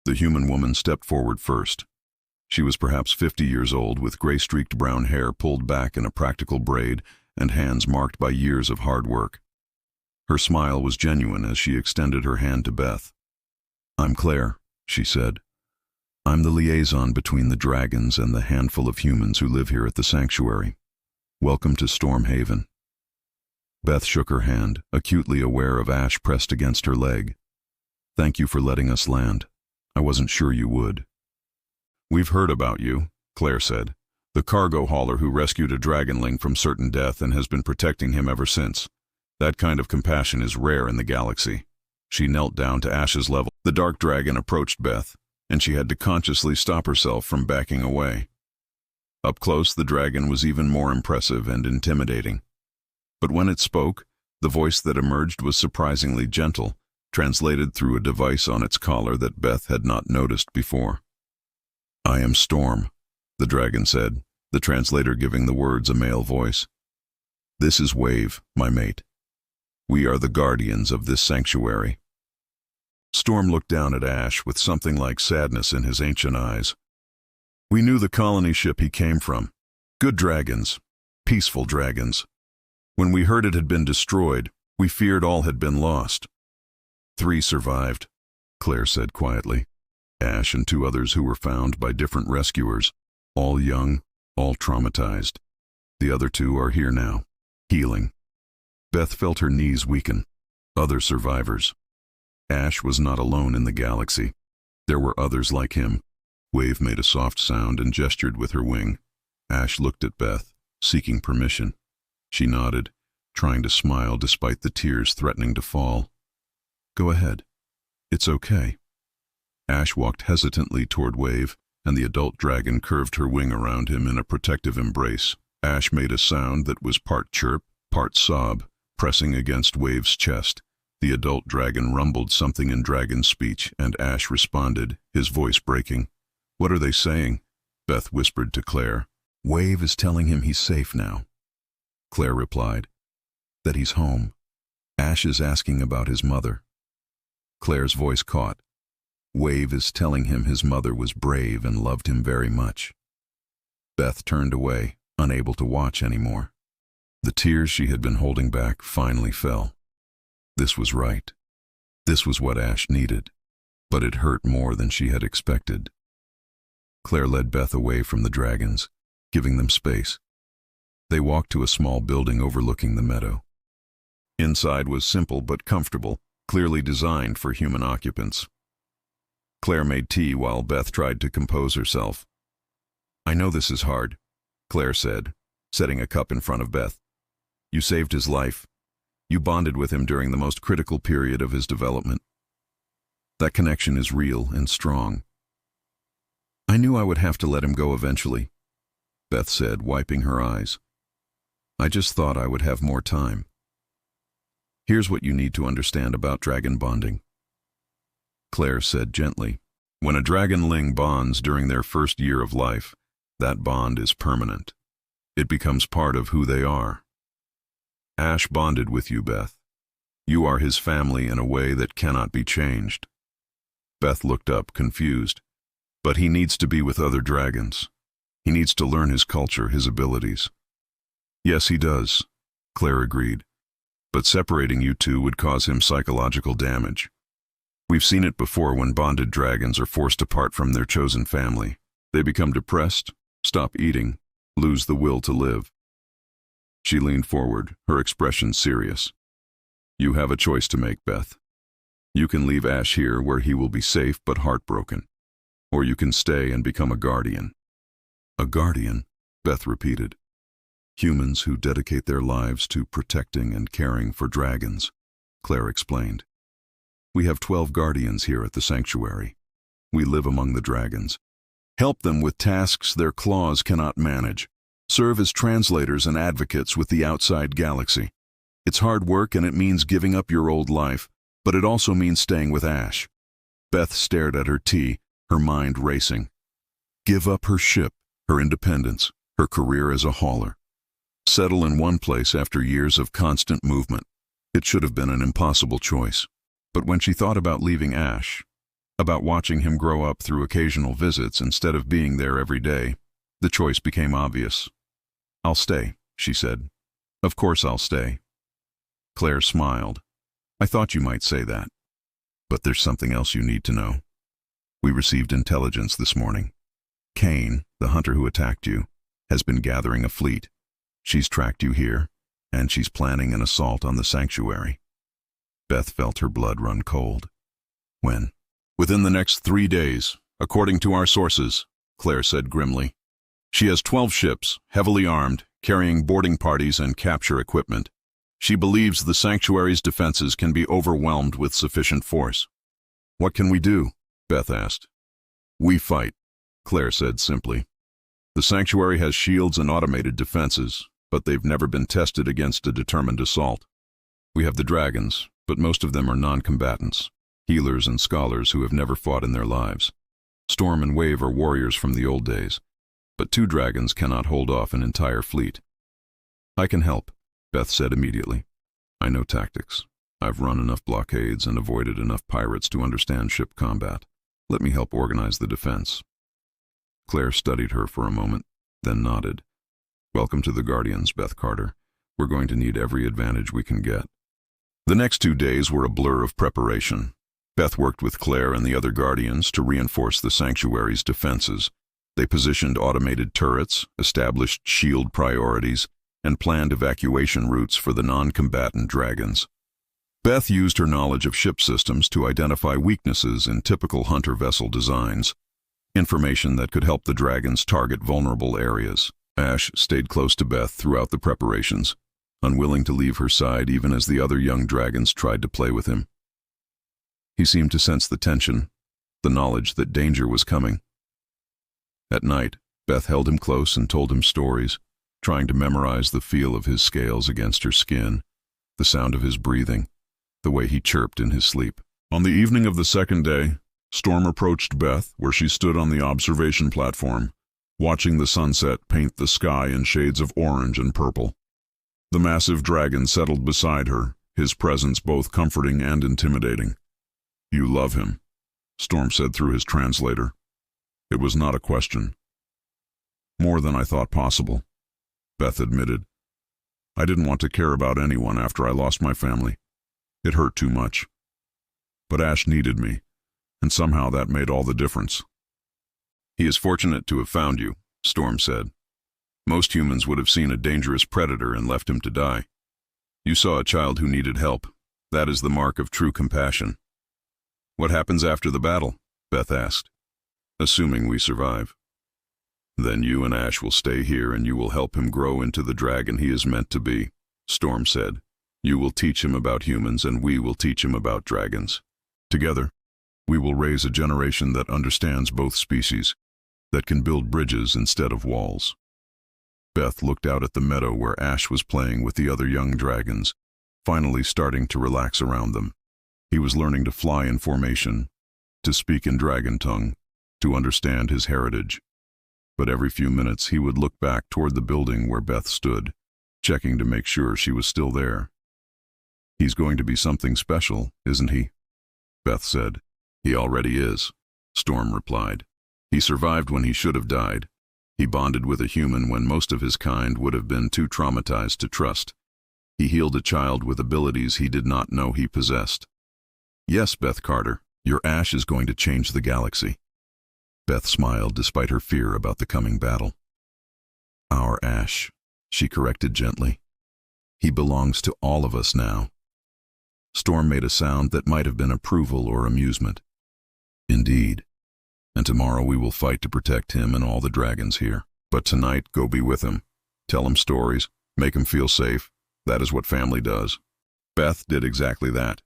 The human woman stepped forward first. She was perhaps 50 years old, with gray-streaked brown hair pulled back in a practical braid and hands marked by years of hard work. Her smile was genuine as she extended her hand to Beth. "I'm Claire. she said. I'm the liaison between the dragons and the handful of humans who live here at the sanctuary. Welcome to Stormhaven. Beth shook her hand, acutely aware of ash pressed against her leg. Thank you for letting us land. I wasn't sure you would. We've heard about you, Claire said. The cargo hauler who rescued a dragonling from certain death and has been protecting him ever since. That kind of compassion is rare in the galaxy. She knelt down to Ash's level. The dark dragon approached Beth, and she had to consciously stop herself from backing away. Up close, the dragon was even more impressive and intimidating. But when it spoke, the voice that emerged was surprisingly gentle, translated through a device on its collar that Beth had not noticed before. I am Storm, the dragon said, the translator giving the words a male voice. This is Wave, my mate. We are the guardians of this sanctuary. Storm looked down at Ash with something like sadness in his ancient eyes. We knew the colony ship he came from. Good dragons. Peaceful dragons. When we heard it had been destroyed, we feared all had been lost. 3 survived, Claire said quietly. Ash and 2 others who were found by different rescuers, all young, all traumatized. The other 2 are here now, healing. Beth felt her knees weaken. Other survivors. Ash was not alone in the galaxy. There were others like him. Wave made a soft sound and gestured with her wing. Ash looked at Beth, seeking permission. She nodded, trying to smile despite the tears threatening to fall. Go ahead. It's okay. Ash walked hesitantly toward Wave, and the adult dragon curved her wing around him in a protective embrace. Ash made a sound that was part chirp, part sob, pressing against Wave's chest. The adult dragon rumbled something in dragon speech, and Ash responded, his voice breaking. What are they saying? Beth whispered to Claire. Wave is telling him he's safe now. Claire replied. That he's home. Ash is asking about his mother. Claire's voice caught. Wave is telling him his mother was brave and loved him very much. Beth turned away, unable to watch anymore. The tears she had been holding back finally fell. This was right. This was what Ash needed, but it hurt more than she had expected. Claire led Beth away from the dragons, giving them space. They walked to a small building overlooking the meadow. Inside was simple but comfortable, clearly designed for human occupants. Claire made tea while Beth tried to compose herself. I know this is hard, Claire said, setting a cup in front of Beth. You saved his life. You bonded with him during the most critical period of his development. That connection is real and strong. I knew I would have to let him go eventually, Beth said, wiping her eyes. I just thought I would have more time. Here's what you need to understand about dragon bonding. Claire said gently, when a dragonling bonds during their first year of life, that bond is permanent. It becomes part of who they are. Ash bonded with you, Beth. You are his family in a way that cannot be changed. Beth looked up, confused. But he needs to be with other dragons. He needs to learn his culture, his abilities. Yes, he does, Claire agreed. But separating you two would cause him psychological damage. We've seen it before when bonded dragons are forced apart from their chosen family. They become depressed, stop eating, lose the will to live. She leaned forward, her expression serious. You have a choice to make, Beth. You can leave Ash here where he will be safe but heartbroken. Or you can stay and become a guardian. A guardian, Beth repeated. Humans who dedicate their lives to protecting and caring for dragons, Claire explained. We have 12 guardians here at the sanctuary. We live among the dragons. Help them with tasks their claws cannot manage. Serve as translators and advocates with the outside galaxy. It's hard work and it means giving up your old life, but it also means staying with Ash. Beth stared at her tea, her mind racing. Give up her ship, her independence, her career as a hauler. Settle in one place after years of constant movement. It should have been an impossible choice. But when she thought about leaving Ash, about watching him grow up through occasional visits instead of being there every day, the choice became obvious. I'll stay, she said. Of course I'll stay. Claire smiled. I thought you might say that. But there's something else you need to know. We received intelligence this morning. Kane, the hunter who attacked you, has been gathering a fleet. She's tracked you here, and she's planning an assault on the sanctuary. Beth felt her blood run cold. When? Within the next 3 days, according to our sources, Claire said grimly. She has 12 ships, heavily armed, carrying boarding parties and capture equipment. She believes the sanctuary's defenses can be overwhelmed with sufficient force. What can we do? Beth asked. We fight, Claire said simply. The sanctuary has shields and automated defenses, but they've never been tested against a determined assault. We have the dragons, but most of them are non-combatants, healers and scholars who have never fought in their lives. Storm and Wave are warriors from the old days, but 2 dragons cannot hold off an entire fleet. I can help, Beth said immediately. I know tactics. I've run enough blockades and avoided enough pirates to understand ship combat. Let me help organize the defense. Claire studied her for a moment, then nodded. Welcome to the Guardians, Beth Carter. We're going to need every advantage we can get. The next 2 days were a blur of preparation. Beth worked with Claire and the other Guardians to reinforce the sanctuary's defenses. They positioned automated turrets, established shield priorities, and planned evacuation routes for the non-combatant dragons. Beth used her knowledge of ship systems to identify weaknesses in typical hunter vessel designs, information that could help the dragons target vulnerable areas. Ash stayed close to Beth throughout the preparations, unwilling to leave her side even as the other young dragons tried to play with him. He seemed to sense the tension, the knowledge that danger was coming. At night, Beth held him close and told him stories, trying to memorize the feel of his scales against her skin, the sound of his breathing, the way he chirped in his sleep. On the evening of the second day, Storm approached Beth where she stood on the observation platform, watching the sunset paint the sky in shades of orange and purple. The massive dragon settled beside her, his presence both comforting and intimidating. You love him, Storm said through his translator. It was not a question. More than I thought possible, Beth admitted. I didn't want to care about anyone after I lost my family. It hurt too much. But Ash needed me, and somehow that made all the difference. He is fortunate to have found you, Storm said. Most humans would have seen a dangerous predator and left him to die. You saw a child who needed help. That is the mark of true compassion. What happens after the battle? Beth asked. Assuming we survive. Then you and Ash will stay here and you will help him grow into the dragon he is meant to be, Storm said. You will teach him about humans and we will teach him about dragons. Together, we will raise a generation that understands both species, that can build bridges instead of walls. Beth looked out at the meadow where Ash was playing with the other young dragons, finally starting to relax around them. He was learning to fly in formation, to speak in dragon tongue, to understand his heritage. But every few minutes he would look back toward the building where Beth stood, checking to make sure she was still there. He's going to be something special, isn't he? Beth said. He already is, Storm replied. He survived when he should have died. He bonded with a human when most of his kind would have been too traumatized to trust. He healed a child with abilities he did not know he possessed. Yes, Beth Carter, your Ash is going to change the galaxy. Beth smiled despite her fear about the coming battle. Our Ash, she corrected gently. He belongs to all of us now. Storm made a sound that might have been approval or amusement. Indeed. And tomorrow we will fight to protect him and all the dragons here. But tonight, go be with him. Tell him stories. Make him feel safe. That is what family does. Beth did exactly that.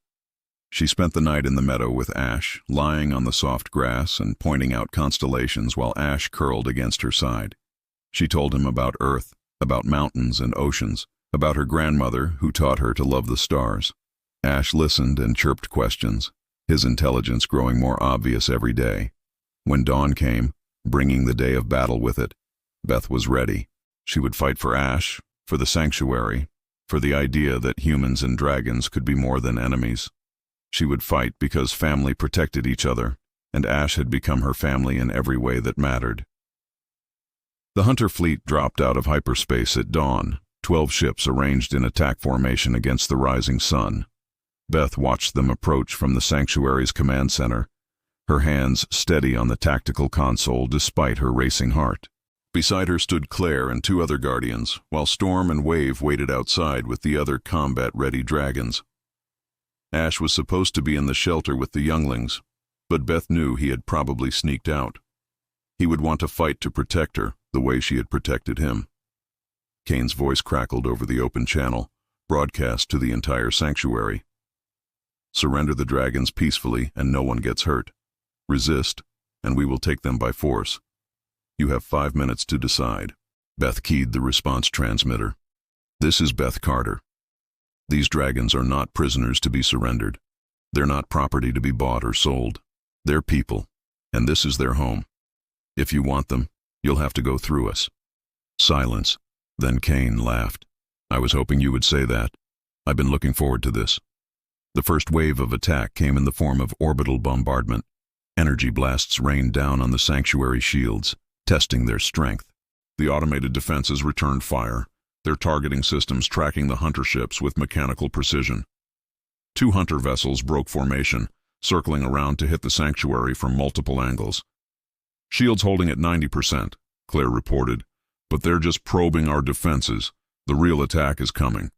She spent the night in the meadow with Ash, lying on the soft grass and pointing out constellations while Ash curled against her side. She told him about Earth, about mountains and oceans, about her grandmother who taught her to love the stars. Ash listened and chirped questions, his intelligence growing more obvious every day. When dawn came, bringing the day of battle with it, Beth was ready. She would fight for Ash, for the sanctuary, for the idea that humans and dragons could be more than enemies. She would fight because family protected each other, and Ash had become her family in every way that mattered. The Hunter fleet dropped out of hyperspace at dawn, 12 ships arranged in attack formation against the rising sun. Beth watched them approach from the sanctuary's command center, her hands steady on the tactical console despite her racing heart. Beside her stood Claire and two other guardians, while Storm and Wave waited outside with the other combat-ready dragons. Ash was supposed to be in the shelter with the younglings, but Beth knew he had probably sneaked out. He would want to fight to protect her, the way she had protected him. Kane's voice crackled over the open channel, broadcast to the entire sanctuary. Surrender the dragons peacefully and no one gets hurt. Resist, and we will take them by force. You have 5 minutes to decide. Beth keyed the response transmitter. This is Beth Carter. These dragons are not prisoners to be surrendered. They're not property to be bought or sold. They're people, and this is their home. If you want them, you'll have to go through us. Silence. Then Kane laughed. I was hoping you would say that. I've been looking forward to this. The first wave of attack came in the form of orbital bombardment. Energy blasts rained down on the sanctuary shields, testing their strength. The automated defenses returned fire, their targeting systems tracking the hunter ships with mechanical precision. 2 hunter vessels broke formation, circling around to hit the sanctuary from multiple angles. Shields holding at 90%, Claire reported, but they're just probing our defenses. The real attack is coming.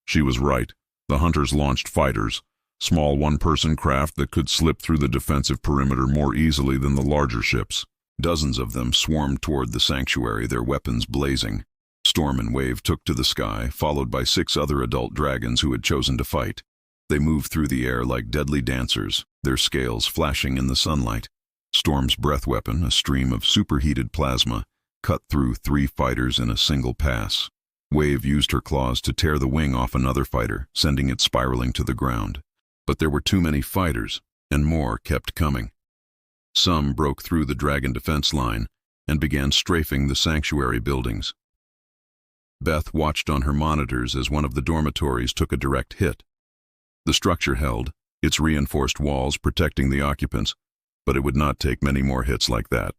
She was right. The hunters launched fighters, small one-person craft that could slip through the defensive perimeter more easily than the larger ships. Dozens of them swarmed toward the sanctuary, their weapons blazing. Storm and Wave took to the sky, followed by 6 other adult dragons who had chosen to fight. They moved through the air like deadly dancers, their scales flashing in the sunlight. Storm's breath weapon, a stream of superheated plasma, cut through 3 fighters in a single pass. Wave used her claws to tear the wing off another fighter, sending it spiraling to the ground. But there were too many fighters, and more kept coming. Some broke through the dragon defense line and began strafing the sanctuary buildings. Beth watched on her monitors as one of the dormitories took a direct hit. The structure held, its reinforced walls protecting the occupants, but it would not take many more hits like that.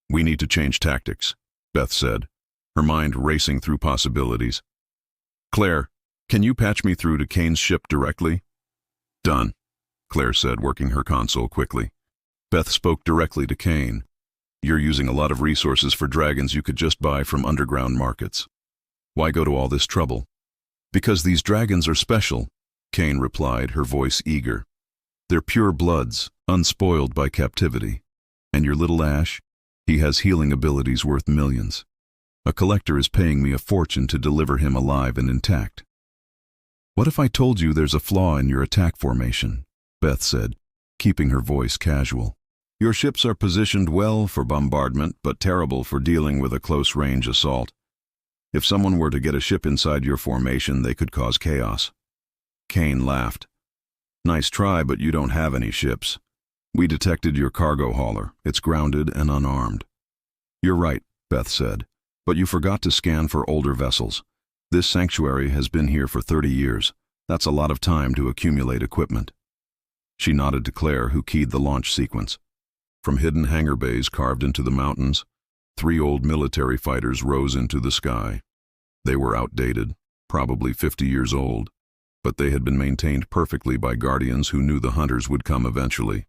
We need to change tactics, Beth said, her mind racing through possibilities. Claire, can you patch me through to Kane's ship directly? Done, Claire said, working her console quickly. Beth spoke directly to Kane. You're using a lot of resources for dragons you could just buy from underground markets. Why go to all this trouble? Because these dragons are special, Kane replied, her voice eager. They're pure bloods, unspoiled by captivity. And your little Ash? He has healing abilities worth millions. A collector is paying me a fortune to deliver him alive and intact. What if I told you there's a flaw in your attack formation? Beth said, keeping her voice casual. Your ships are positioned well for bombardment, but terrible for dealing with a close-range assault. If someone were to get a ship inside your formation, they could cause chaos. Kane laughed. Nice try, but you don't have any ships. We detected your cargo hauler. It's grounded and unarmed. You're right, Beth said, but you forgot to scan for older vessels. This sanctuary has been here for 30 years. That's a lot of time to accumulate equipment. She nodded to Claire, who keyed the launch sequence. From hidden hangar bays carved into the mountains, 3 old military fighters rose into the sky. They were outdated, probably 50 years old, but they had been maintained perfectly by guardians who knew the hunters would come eventually.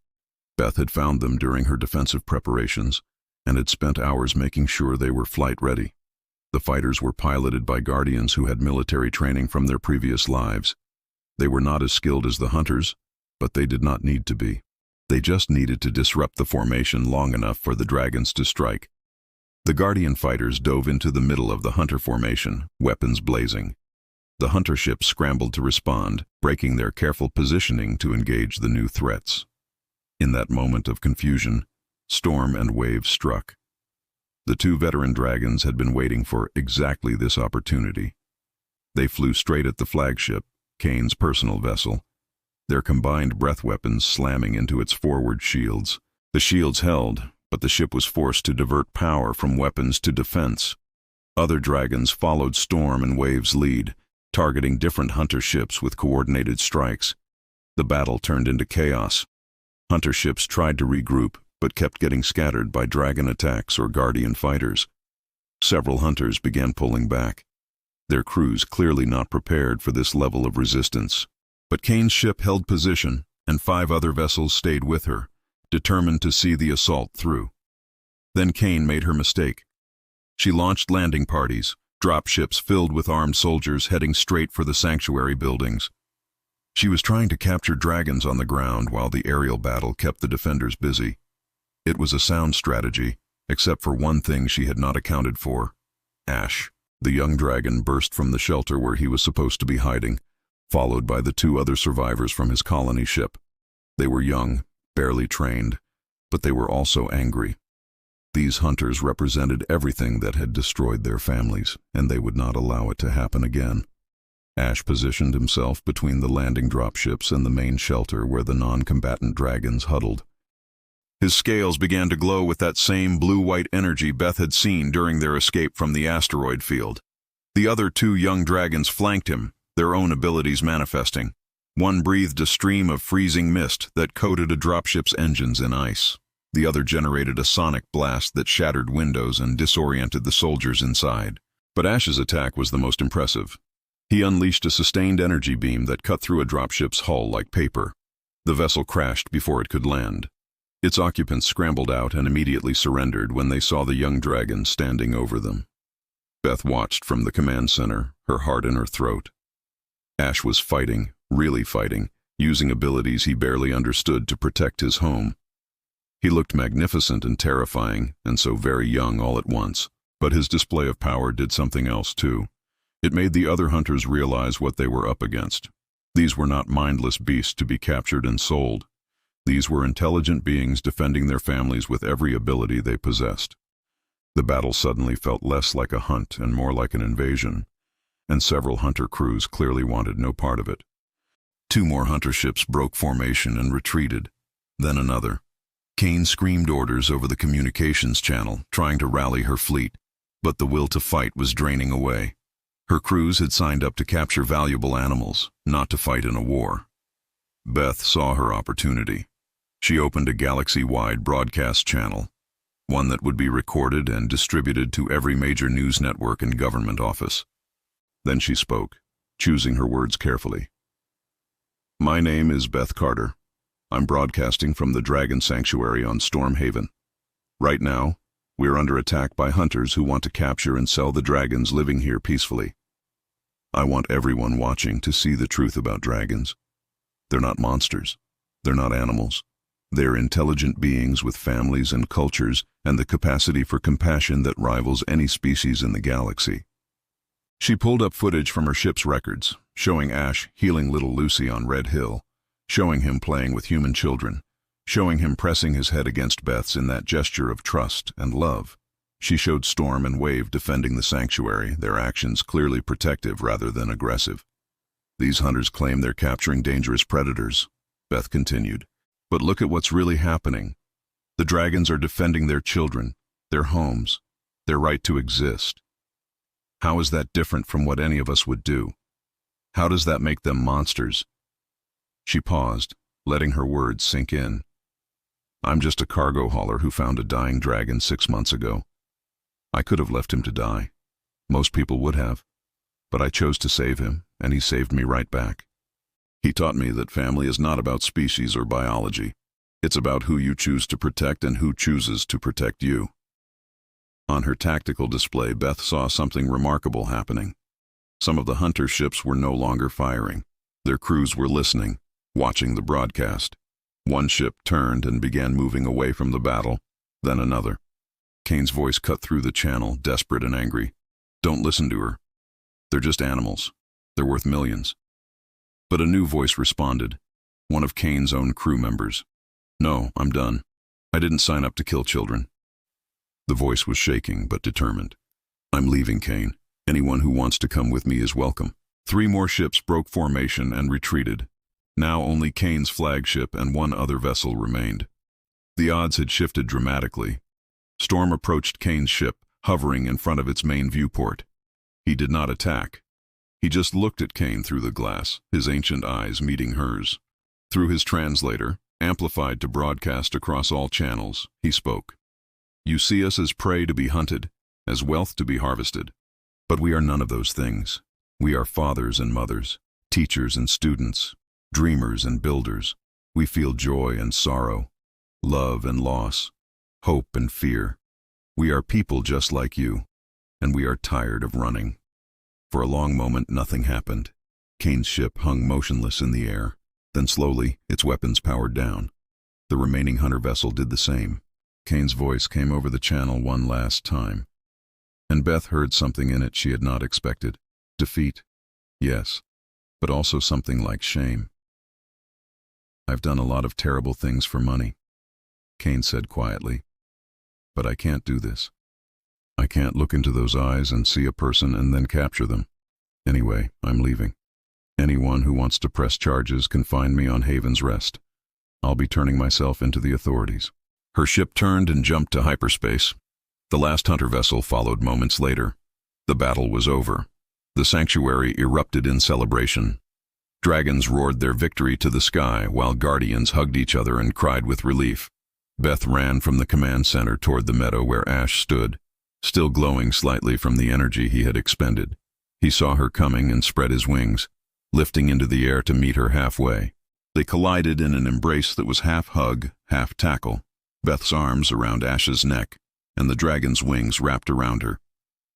Beth had found them during her defensive preparations and had spent hours making sure they were flight-ready. The fighters were piloted by guardians who had military training from their previous lives. They were not as skilled as the hunters, but they did not need to be. They just needed to disrupt the formation long enough for the dragons to strike. The guardian fighters dove into the middle of the hunter formation, weapons blazing. The hunter ships scrambled to respond, breaking their careful positioning to engage the new threats. In that moment of confusion, Storm and Wave struck. The 2 veteran dragons had been waiting for exactly this opportunity. They flew straight at the flagship, Kane's personal vessel, their combined breath weapons slamming into its forward shields. The shields held, but the ship was forced to divert power from weapons to defense. Other dragons followed Storm and Wave's lead, targeting different hunter ships with coordinated strikes. The battle turned into chaos. Hunter ships tried to regroup, but kept getting scattered by dragon attacks or guardian fighters. Several hunters began pulling back, their crews clearly not prepared for this level of resistance. But Kane's ship held position, and 5 other vessels stayed with her, determined to see the assault through. Then Kane made her mistake. She launched landing parties, dropships filled with armed soldiers heading straight for the sanctuary buildings. She was trying to capture dragons on the ground while the aerial battle kept the defenders busy. It was a sound strategy, except for one thing she had not accounted for. Ash, the young dragon, burst from the shelter where he was supposed to be hiding, followed by the 2 other survivors from his colony ship. They were young, barely trained, but they were also angry. These hunters represented everything that had destroyed their families, and they would not allow it to happen again. Ash positioned himself between the landing dropships and the main shelter where the non-combatant dragons huddled. His scales began to glow with that same blue-white energy Beth had seen during their escape from the asteroid field. The other 2 young dragons flanked him, their own abilities manifesting. One breathed a stream of freezing mist that coated a dropship's engines in ice. The other generated a sonic blast that shattered windows and disoriented the soldiers inside. But Ash's attack was the most impressive. He unleashed a sustained energy beam that cut through a dropship's hull like paper. The vessel crashed before it could land. Its occupants scrambled out and immediately surrendered when they saw the young dragon standing over them. Beth watched from the command center, her heart in her throat. Ash was fighting, really fighting, using abilities he barely understood to protect his home. He looked magnificent and terrifying, and so very young all at once, but his display of power did something else too. It made the other hunters realize what they were up against. These were not mindless beasts to be captured and sold. These were intelligent beings defending their families with every ability they possessed. The battle suddenly felt less like a hunt and more like an invasion, and several hunter crews clearly wanted no part of it. 2 more hunter ships broke formation and retreated, then another. Kane screamed orders over the communications channel, trying to rally her fleet, but the will to fight was draining away. Her crews had signed up to capture valuable animals, not to fight in a war. Beth saw her opportunity. She opened a galaxy-wide broadcast channel, one that would be recorded and distributed to every major news network and government office. Then she spoke, choosing her words carefully. "My name is Beth Carter. I'm broadcasting from the Dragon Sanctuary on Storm Haven. Right now, we're under attack by hunters who want to capture and sell the dragons living here peacefully. I want everyone watching to see the truth about dragons. They're not monsters. They're not animals. They're intelligent beings with families and cultures and the capacity for compassion that rivals any species in the galaxy." She pulled up footage from her ship's records, showing Ash healing little Lucy on Red Hill, showing him playing with human children, showing him pressing his head against Beth's in that gesture of trust and love. She showed Storm and Wave defending the sanctuary, their actions clearly protective rather than aggressive. "These hunters claim they're capturing dangerous predators," Beth continued. "But look at what's really happening. The dragons are defending their children, their homes, their right to exist. How is that different from what any of us would do? How does that make them monsters?" She paused, letting her words sink in. "I'm just a cargo hauler who found a dying dragon 6 months ago. I could have left him to die. Most people would have. But I chose to save him, and he saved me right back. He taught me that family is not about species or biology. It's about who you choose to protect and who chooses to protect you." On her tactical display, Beth saw something remarkable happening. Some of the hunter ships were no longer firing. Their crews were listening, watching the broadcast. One ship turned and began moving away from the battle, then another. Kane's voice cut through the channel, desperate and angry. "Don't listen to her. They're just animals. They're worth millions." But a new voice responded, one of Kane's own crew members. "No, I'm done. I didn't sign up to kill children." The voice was shaking but determined. "I'm leaving, Kane. Anyone who wants to come with me is welcome." 3 more ships broke formation and retreated. Now only Kane's flagship and 1 other vessel remained. The odds had shifted dramatically. Storm approached Kane's ship, hovering in front of its main viewport. He did not attack. He just looked at Kane through the glass, his ancient eyes meeting hers. Through his translator, amplified to broadcast across all channels, he spoke. "You see us as prey to be hunted, as wealth to be harvested. But we are none of those things. We are fathers and mothers, teachers and students, dreamers and builders. We feel joy and sorrow, love and loss, hope and fear. We are people just like you, and we are tired of running." For a long moment, nothing happened. Kane's ship hung motionless in the air. Then slowly, its weapons powered down. The remaining hunter vessel did the same. Kane's voice came over the channel one last time, and Beth heard something in it she had not expected. Defeat, yes, but also something like shame. "I've done a lot of terrible things for money," Kane said quietly, "but I can't do this. I can't look into those eyes and see a person and then capture them. Anyway, I'm leaving. Anyone who wants to press charges can find me on Haven's Rest. I'll be turning myself into the authorities." Her ship turned and jumped to hyperspace. The last hunter vessel followed moments later. The battle was over. The sanctuary erupted in celebration. Dragons roared their victory to the sky while guardians hugged each other and cried with relief. Beth ran from the command center toward the meadow where Ash stood, still glowing slightly from the energy he had expended. He saw her coming and spread his wings, lifting into the air to meet her halfway. They collided in an embrace that was half hug, half tackle, Beth's arms around Ash's neck, and the dragon's wings wrapped around her.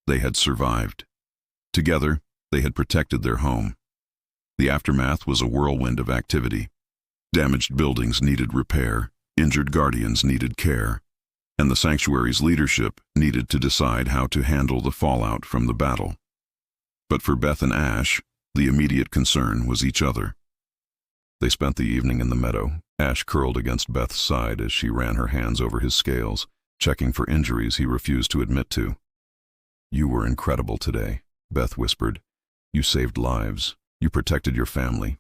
They had survived. Together, they had protected their home. The aftermath was a whirlwind of activity. Damaged buildings needed repair, injured guardians needed care, and the sanctuary's leadership needed to decide how to handle the fallout from the battle. But for Beth and Ash, the immediate concern was each other. They spent the evening in the meadow, Ash curled against Beth's side as she ran her hands over his scales, checking for injuries he refused to admit to. "You were incredible today," Beth whispered. "You saved lives. You protected your family."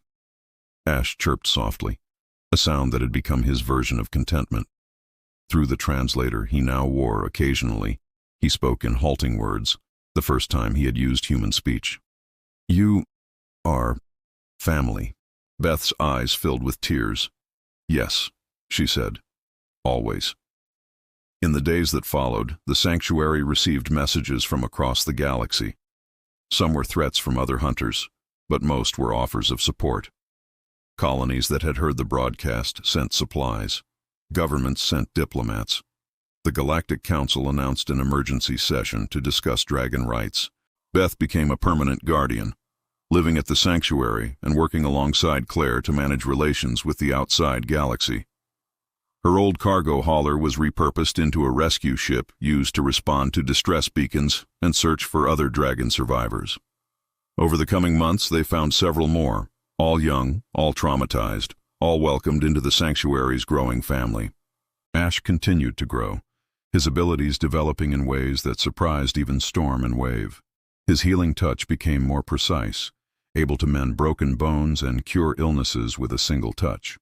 Ash chirped softly, a sound that had become his version of contentment. Through the translator he now wore occasionally, he spoke in halting words, the first time he had used human speech. "You are family." Beth's eyes filled with tears. "Yes," she said. "Always." In the days that followed, the sanctuary received messages from across the galaxy. Some were threats from other hunters, but most were offers of support. Colonies that had heard the broadcast sent supplies. Governments sent diplomats. The Galactic Council announced an emergency session to discuss dragon rights. Beth became a permanent guardian, living at the sanctuary and working alongside Claire to manage relations with the outside galaxy. Her old cargo hauler was repurposed into a rescue ship used to respond to distress beacons and search for other dragon survivors. Over the coming months, they found several more, all young, all traumatized, all welcomed into the sanctuary's growing family. Ash continued to grow, his abilities developing in ways that surprised even Storm and Wave. His healing touch became more precise, able to mend broken bones and cure illnesses with a single touch.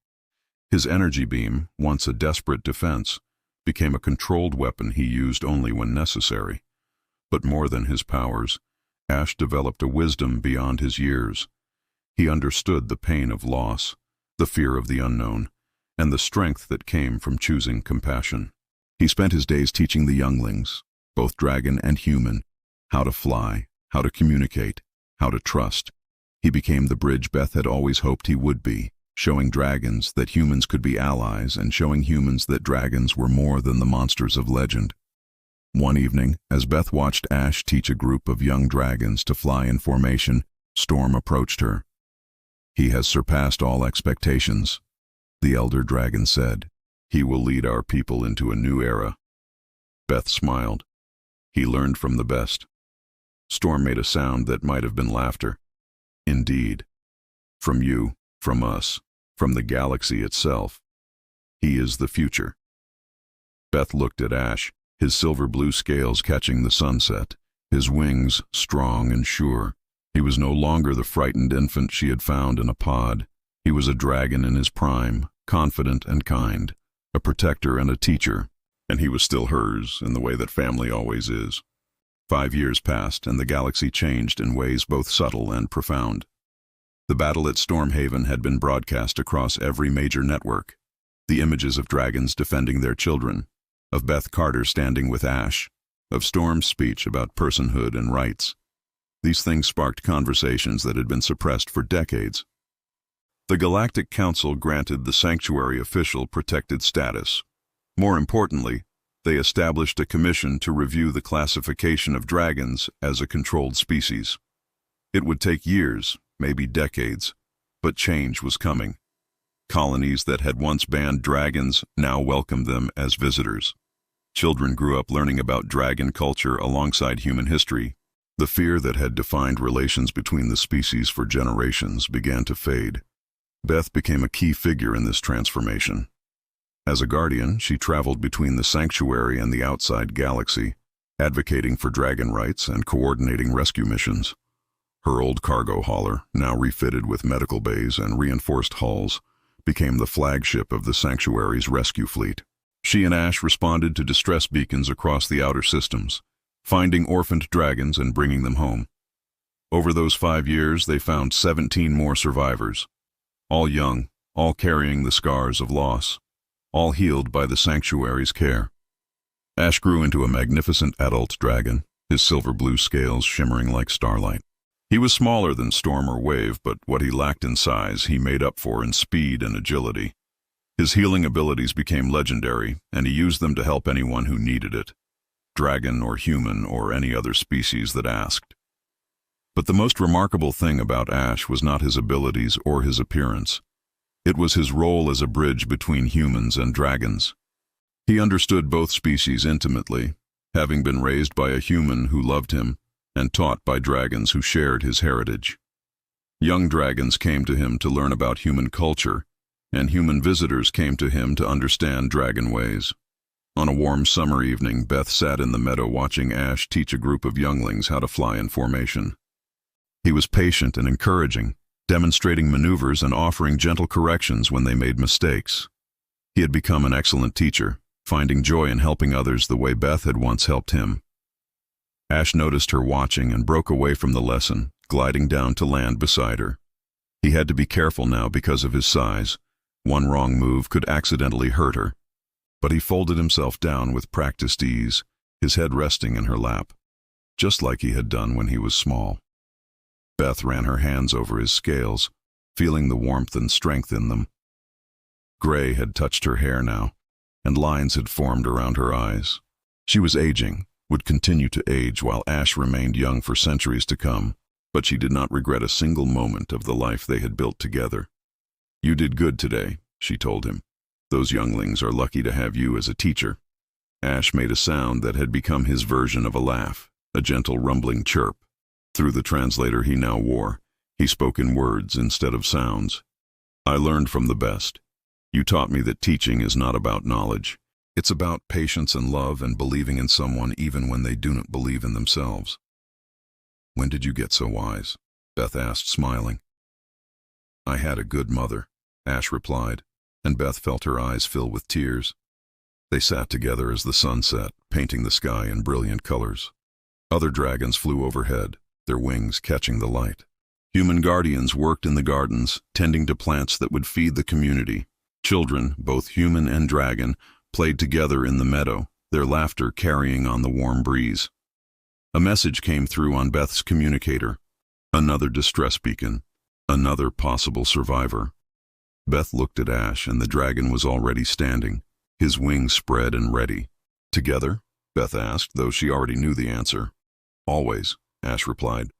His energy beam, once a desperate defense, became a controlled weapon he used only when necessary. But more than his powers, Ash developed a wisdom beyond his years. He understood the pain of loss, the fear of the unknown, and the strength that came from choosing compassion. He spent his days teaching the younglings, both dragon and human, how to fly, how to communicate, how to trust. He became the bridge Beth had always hoped he would be, showing dragons that humans could be allies and showing humans that dragons were more than the monsters of legend. One evening, as Beth watched Ash teach a group of young dragons to fly in formation, Storm approached her. "He has surpassed all expectations," the elder dragon said. "He will lead our people into a new era." Beth smiled. "He learned from the best." Storm made a sound that might have been laughter. "Indeed. From you, from us, from the galaxy itself. He is the future." Beth looked at Ash, his silver-blue scales catching the sunset, his wings strong and sure. He was no longer the frightened infant she had found in a pod. He was a dragon in his prime, confident and kind, a protector and a teacher, and he was still hers in the way that family always is. 5 years passed, and the galaxy changed in ways both subtle and profound. The battle at Stormhaven had been broadcast across every major network. The images of dragons defending their children, of Beth Carter standing with Ash, of Storm's speech about personhood and rights. These things sparked conversations that had been suppressed for decades. The Galactic Council granted the sanctuary official protected status. More importantly, they established a commission to review the classification of dragons as a controlled species. It would take years, maybe decades, but change was coming. Colonies that had once banned dragons now welcomed them as visitors. Children grew up learning about dragon culture alongside human history. The fear that had defined relations between the species for generations began to fade. Beth became a key figure in this transformation. As a guardian, she traveled between the sanctuary and the outside galaxy, advocating for dragon rights and coordinating rescue missions. Her old cargo hauler, now refitted with medical bays and reinforced hulls, became the flagship of the sanctuary's rescue fleet. She and Ash responded to distress beacons across the outer systems, finding orphaned dragons and bringing them home. Over those 5 years, they found 17 more survivors, all young, all carrying the scars of loss, all healed by the sanctuary's care. Ash grew into a magnificent adult dragon, his silver-blue scales shimmering like starlight. He was smaller than Storm or Wave, but what he lacked in size he made up for in speed and agility. His healing abilities became legendary, and he used them to help anyone who needed it, dragon or human or any other species that asked. But the most remarkable thing about Ash was not his abilities or his appearance. It was his role as a bridge between humans and dragons. He understood both species intimately, having been raised by a human who loved him and taught by dragons who shared his heritage. Young dragons came to him to learn about human culture, and human visitors came to him to understand dragon ways. On a warm summer evening, Beth sat in the meadow watching Ash teach a group of younglings how to fly in formation. He was patient and encouraging, demonstrating maneuvers and offering gentle corrections when they made mistakes. He had become an excellent teacher, finding joy in helping others the way Beth had once helped him. Ash noticed her watching and broke away from the lesson, gliding down to land beside her. He had to be careful now because of his size. One wrong move could accidentally hurt her. But he folded himself down with practiced ease, his head resting in her lap, just like he had done when he was small. Beth ran her hands over his scales, feeling the warmth and strength in them. Gray had touched her hair now, and lines had formed around her eyes. She was aging, would continue to age while Ash remained young for centuries to come, but she did not regret a single moment of the life they had built together. "You did good today," she told him. "Those younglings are lucky to have you as a teacher." Ash made a sound that had become his version of a laugh, a gentle rumbling chirp. Through the translator he now wore, he spoke in words instead of sounds. "I learned from the best. You taught me that teaching is not about knowledge. It's about patience and love and believing in someone even when they do not believe in themselves." "When did you get so wise?" Beth asked, smiling. "I had a good mother," Ash replied, and Beth felt her eyes fill with tears. They sat together as the sun set, painting the sky in brilliant colors. Other dragons flew overhead, their wings catching the light. Human guardians worked in the gardens, tending to plants that would feed the community. Children, both human and dragon, played together in the meadow, their laughter carrying on the warm breeze. A message came through on Beth's communicator. Another distress beacon. Another possible survivor. Beth looked at Ash, and the dragon was already standing, his wings spread and ready. "Together?" Beth asked, though she already knew the answer. "Always," Ash replied.